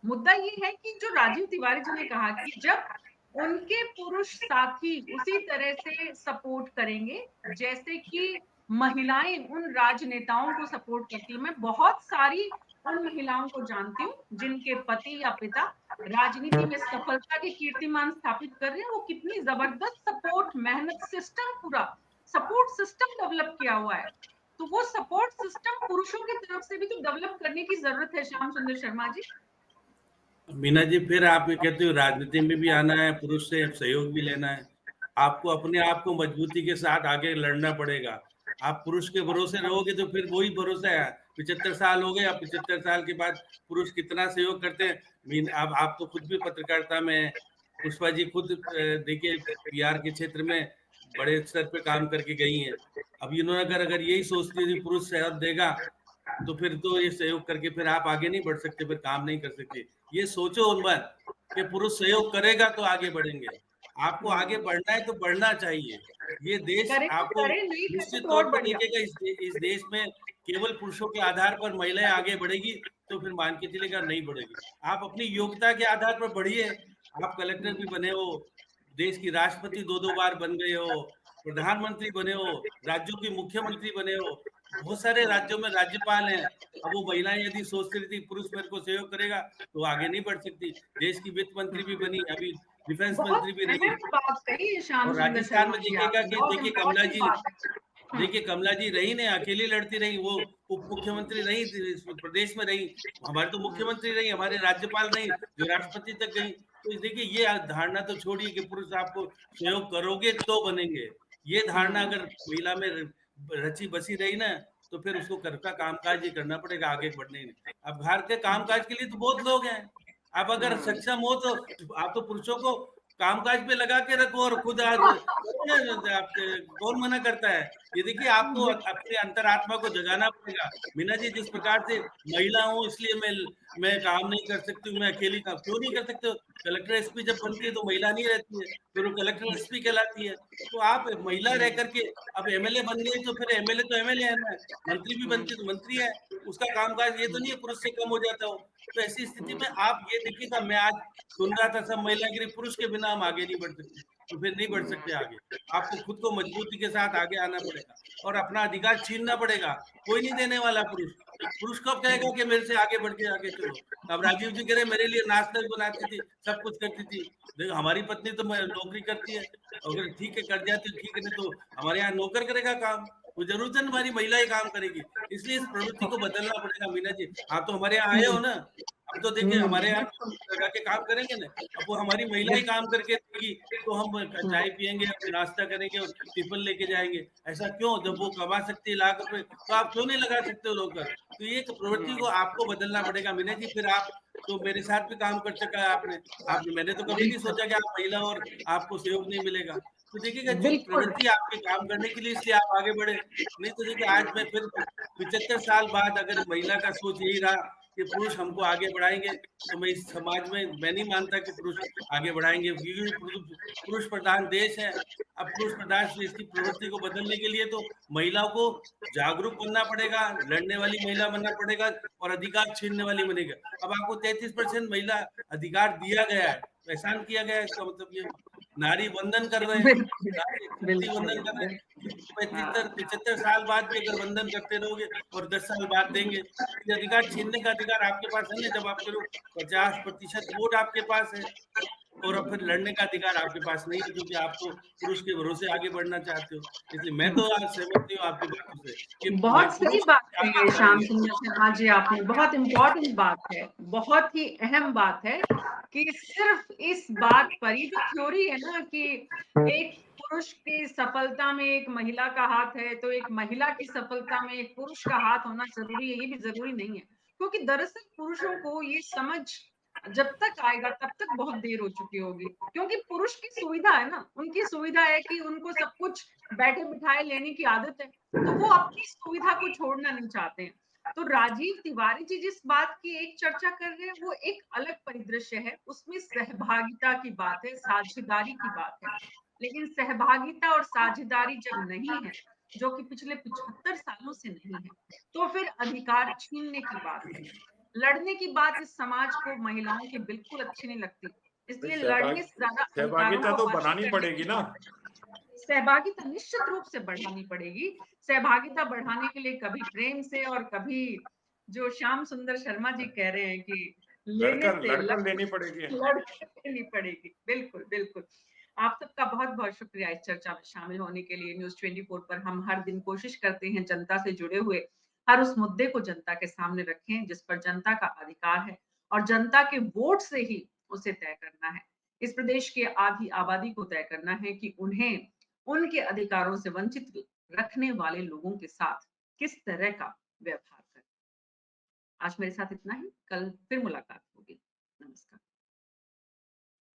मुद्दा ये है कि जो राजीव तिवारी जी ने कहा कि जब उनके पुरुष साथी उसी तरह से सपोर्ट करेंगे जैसे कि महिलाएं उन राजनेताओं को सपोर्ट करती हैं। मैं बहुत सारी उन महिलाओं को जानती हूँ जिनके पति या पिता राजनीति में सफलता के कीर्तिमान स्थापित कर रहे हैं। वो कितनी जबरदस्त सपोर्ट मेहनत सिस्टम पूरा सपोर्ट सिस्टम डेवलप किया हुआ है। तो वो सपोर्ट सिस्टम पुरुषों की तरफ से भी तो डेवलप करने की जरूरत है श्याम सुंदर शर्मा जी। मीना जी, फिर आप ये कहते हो राजनीति में भी आना है, पुरुष से सहयोग भी लेना है। आपको अपने आप को मजबूती के साथ आगे लड़ना पड़ेगा। आप पुरुष के भरोसे रहोगे तो फिर वही भरोसा है। 75 साल हो गए, अब 75 साल के बाद पुरुष कितना सहयोग करते हैं। अब आप तो खुद भी पत्रकारिता में हैं। पुष्पा जी खुद देखिए पीआर के क्षेत्र में बड़े स्तर पे काम करके गई हैं। अब इन्होंने अगर यही सोचती थी पुरुष सहयोग देगा, तो फिर तो ये सहयोग करके फिर आप आगे नहीं बढ़ सकते, फिर काम नहीं कर सकते। ये सोचो उन बार कि पुरुष सहयोग करेगा तो आगे बढ़ेंगे। आपको आगे बढ़ना है तो बढ़ना चाहिए। ये देश करे तो आपको करे, नहीं करे निश्चित तो तौर और पर बढ़िया। देखेगा। इस देश में केवल पुरुषों के आधार पर महिलाएं आगे बढ़ेगी तो फिर मान के चलेगा नहीं बढ़ेगी। आप अपनी योग्यता के आधार पर बढ़िए। आप कलेक्टर भी बने हो, देश की राष्ट्रपति 2-2 बार बन गए हो, प्रधानमंत्री बने हो, राज्यों की मुख्यमंत्री बने हो, बहुत सारे राज्यों में राज्यपाल हैं। अब वो महिलाएं यदि सोचती रहती पुरुष मेरे को सहयोग करेगा तो आगे नहीं बढ़ सकती। देश की वित्त मंत्री भी बनी, अभी डिफेंस बहुत मंत्री भी रही। अहम बात कही है श्याम और सुंदर राजस्थान शर्मा में जी देखिएगा आपने, कि बहुत देखिए कमला इम्पोर्टेंट जी, बात है। देखिए कमला जी रही ने अकेली लड़ती रही, वो उप मुख्यमंत्री रही इस प्रदेश में रही। हमारे तो मुख्यमंत्री रही, हमारे राज्यपाल रही, जो राष्ट्रपति तक गई। तो देखिए ये धारणा तो छोड़िए कि पुरुष आपको सहयोग करोगे तो बनेंगे। ये धारणा अगर महिला में रची बसी रही ना, तो फिर उसको घर का कामकाज ही करना पड़ेगा, आगे बढ़ने नहीं। अब घर के कामकाज के लिए तो बहुत लोग हैं। आप अगर सक्षम हो तो आप तो पुरुषों को कामकाज पे लगा के रखो और खुद आज करो ना। आपके कौन मना करता है? ये देखिए आपको अपने अंतरात्मा को जगाना पड़ेगा। मीना जी, जिस प्रकार से महिला हूँ इसलिए मैं काम नहीं कर सकती हूँ, मैं अकेली काम क्यों नहीं कर सकते हो? कलेक्टर एसपी जब बनती है तो महिला नहीं रहती है, फिर वो कलेक्टर एसपी कहलाती है। तो आप महिला रह करके अब एमएलए बन गई तो फिर एमएलए तो एमएलए है ना, मंत्री भी बनती तो मंत्री है। उसका कामकाज ये तो नहीं है पुरुष से कम हो जाता हो। तो ऐसी स्थिति में आप ये देखिएगा, मैं आज सुन रहा था सब महिलागिरी, पुरुष के बिना हम आगे नहीं बढ़ सकते, तो फिर नहीं बढ़ सकते आगे। आपको खुद को मजबूती के साथ आगे आना पड़ेगा और अपना अधिकार छीनना पड़ेगा। कोई नहीं देने वाला पुरुष। पुरुष कब कहेगा कि मेरे से आगे बढ़ के आगे चलो? अब राजीव जी कह रहे मेरे लिए नाश्ता भी बनाती थी, सब कुछ करती थी। देखो हमारी पत्नी तो नौकरी करती है, अगर ठीक है कर जाती ठीक है, नहीं तो हमारे यहाँ नौकर करेगा काम। वो जरूरत है हमारी महिला ही काम करेगी। इसलिए इस प्रवृत्ति को बदलना पड़ेगा। मीना जी, आप तो हमारे यहाँ आए हो ना, अब तो देखिए हमारे यहाँ लगा के काम करेंगे ना। अब वो हमारी महिला ही काम करके देगी तो हम चाय पियेंगे, नाश्ता करेंगे और टिफिन लेके जाएंगे। ऐसा क्यों? जब वो कमा सकती है लाख रुपए तो आप क्यों नहीं लगा सकते हो लोग? तो ये प्रवृत्ति को आपको बदलना पड़ेगा मीना जी। फिर आप तो मेरे साथ भी काम कर चुका है आपने। मैंने तो कभी नहीं सोचा कि आप महिला और आपको सहयोग नहीं मिलेगा। तो देखिएगा जो बिल्कुल। प्रवृत्ति आपके काम करने के लिए इसलिए आप आगे बढ़े। नहीं तो देखिए आज मैं फिर 75 साल बाद अगर महिला का सोच यही रहा कि पुरुष हमको आगे बढ़ाएँगे, तो मैं इस समाज में मैं नहीं मानता कि पुरुष आगे बढ़ाएँगे, क्योंकि पुरुष प्रधान देश है। अब पुरुष प्रधान देश की प्रवृत्ति को बदलने के लिए तो महिलाओं को जागरूक बनना पड़ेगा, लड़ने वाली महिला बनना पड़ेगा और अधिकार छीनने वाली बनेगा। अब आपको 33% महिला अधिकार दिया गया है, एहसान किया गया है, इसका मतलब ये नारी वंदन कर रहे हैं, बिल्कुल, नारी शक्ति बिल्कुल, वंदन कर रहे हैं। हाँ। 75 साल बाद भी अगर वंदन करते रहोगे और 10 साल बाद देंगे, ये अधिकार छीनने का अधिकार आपके पास है ना, जब आपके लोग 50% वोट आपके पास है और अब फिर लड़ने का अधिकार आपके पास नहीं है, क्योंकि आप तो पुरुष के भरोसे आगे बढ़ना चाहते हो। इसलिए मैं तो आज सहमत नहीं हूँ आपकी बातों से कि बहुत सही पुरुष बात कही ज़्यादा है श्याम बढ़ेंगे। सुंदर शर्मा जी आपने, बहुत इम्पोर्टेंट बात है, बहुत ही अहम बात है कि सिर्फ इस बात पर ये जो थ्योरी है ना कि एक पुरुष की सफलता में एक महिला का हाथ है, तो एक महिला की सफलता में एक पुरुष का हाथ होना ज़रूरी है, ये भी ज़रूरी नहीं है। क्योंकि दरअसल पुरुषों को ये समझ जब तक आएगा तब तक बहुत देर हो चुकी होगी, क्योंकि पुरुष की सुविधा है ना, उनकी सुविधा है कि उनको सब कुछ बैठे-बिठाए लेने की आदत है। तो वो अपनी सुविधा को छोड़ना नहीं चाहते हैं। तो राजीव तिवारी जी जिस बात की एक चर्चा कर रहे हैं वो एक अलग परिदृश्य है, उसमें सहभागिता की बात है, साझेदारी की बात है। लेकिन सहभागिता और साझेदारी जब नहीं है, जो कि पिछले 75 सालों से नहीं है, तो फिर अधिकार छीनने की बात है। लड़ने की बात इस समाज को महिलाओं की बिल्कुल अच्छी नहीं लगती। भाई इसलिए लड़ने से ज्यादा अधिकारों सहभागिता को तो हासिल बनानी करने पड़ेगी की ना। बात है। सहभागिता निश्चित रूप से बढ़ानी पड़ेगी। सहभागिता बढ़ाने के लिए कभी प्रेम से और कभी जो श्याम सुंदर शर्मा जी कह रहे हैं कि लेने लड़कर से लड़कर लेनी पड़ेगी। लड़कर लेनी पड़ेगी। बिल्कुल, बिल्कुल। आप सबका बहुत-बहुत शुक्रिया इस चर्चा में शामिल होने के लिए। न्यूज़ 24 पर हम हर दिन कोशिश करते हैं जनता से जुड़े हुए हर उस मुद्दे को जनता के सामने रखें जिस पर जनता का अधिकार है और जनता के वोट से ही उसे तय करना है। इस प्रदेश की आधी आबादी को तय करना है कि उन्हें उनके अधिकारों से वंचित रखने वाले लोगों के साथ किस तरह का व्यवहार करें। आज मेरे साथ इतना ही, कल फिर मुलाकात होगी। नमस्कार।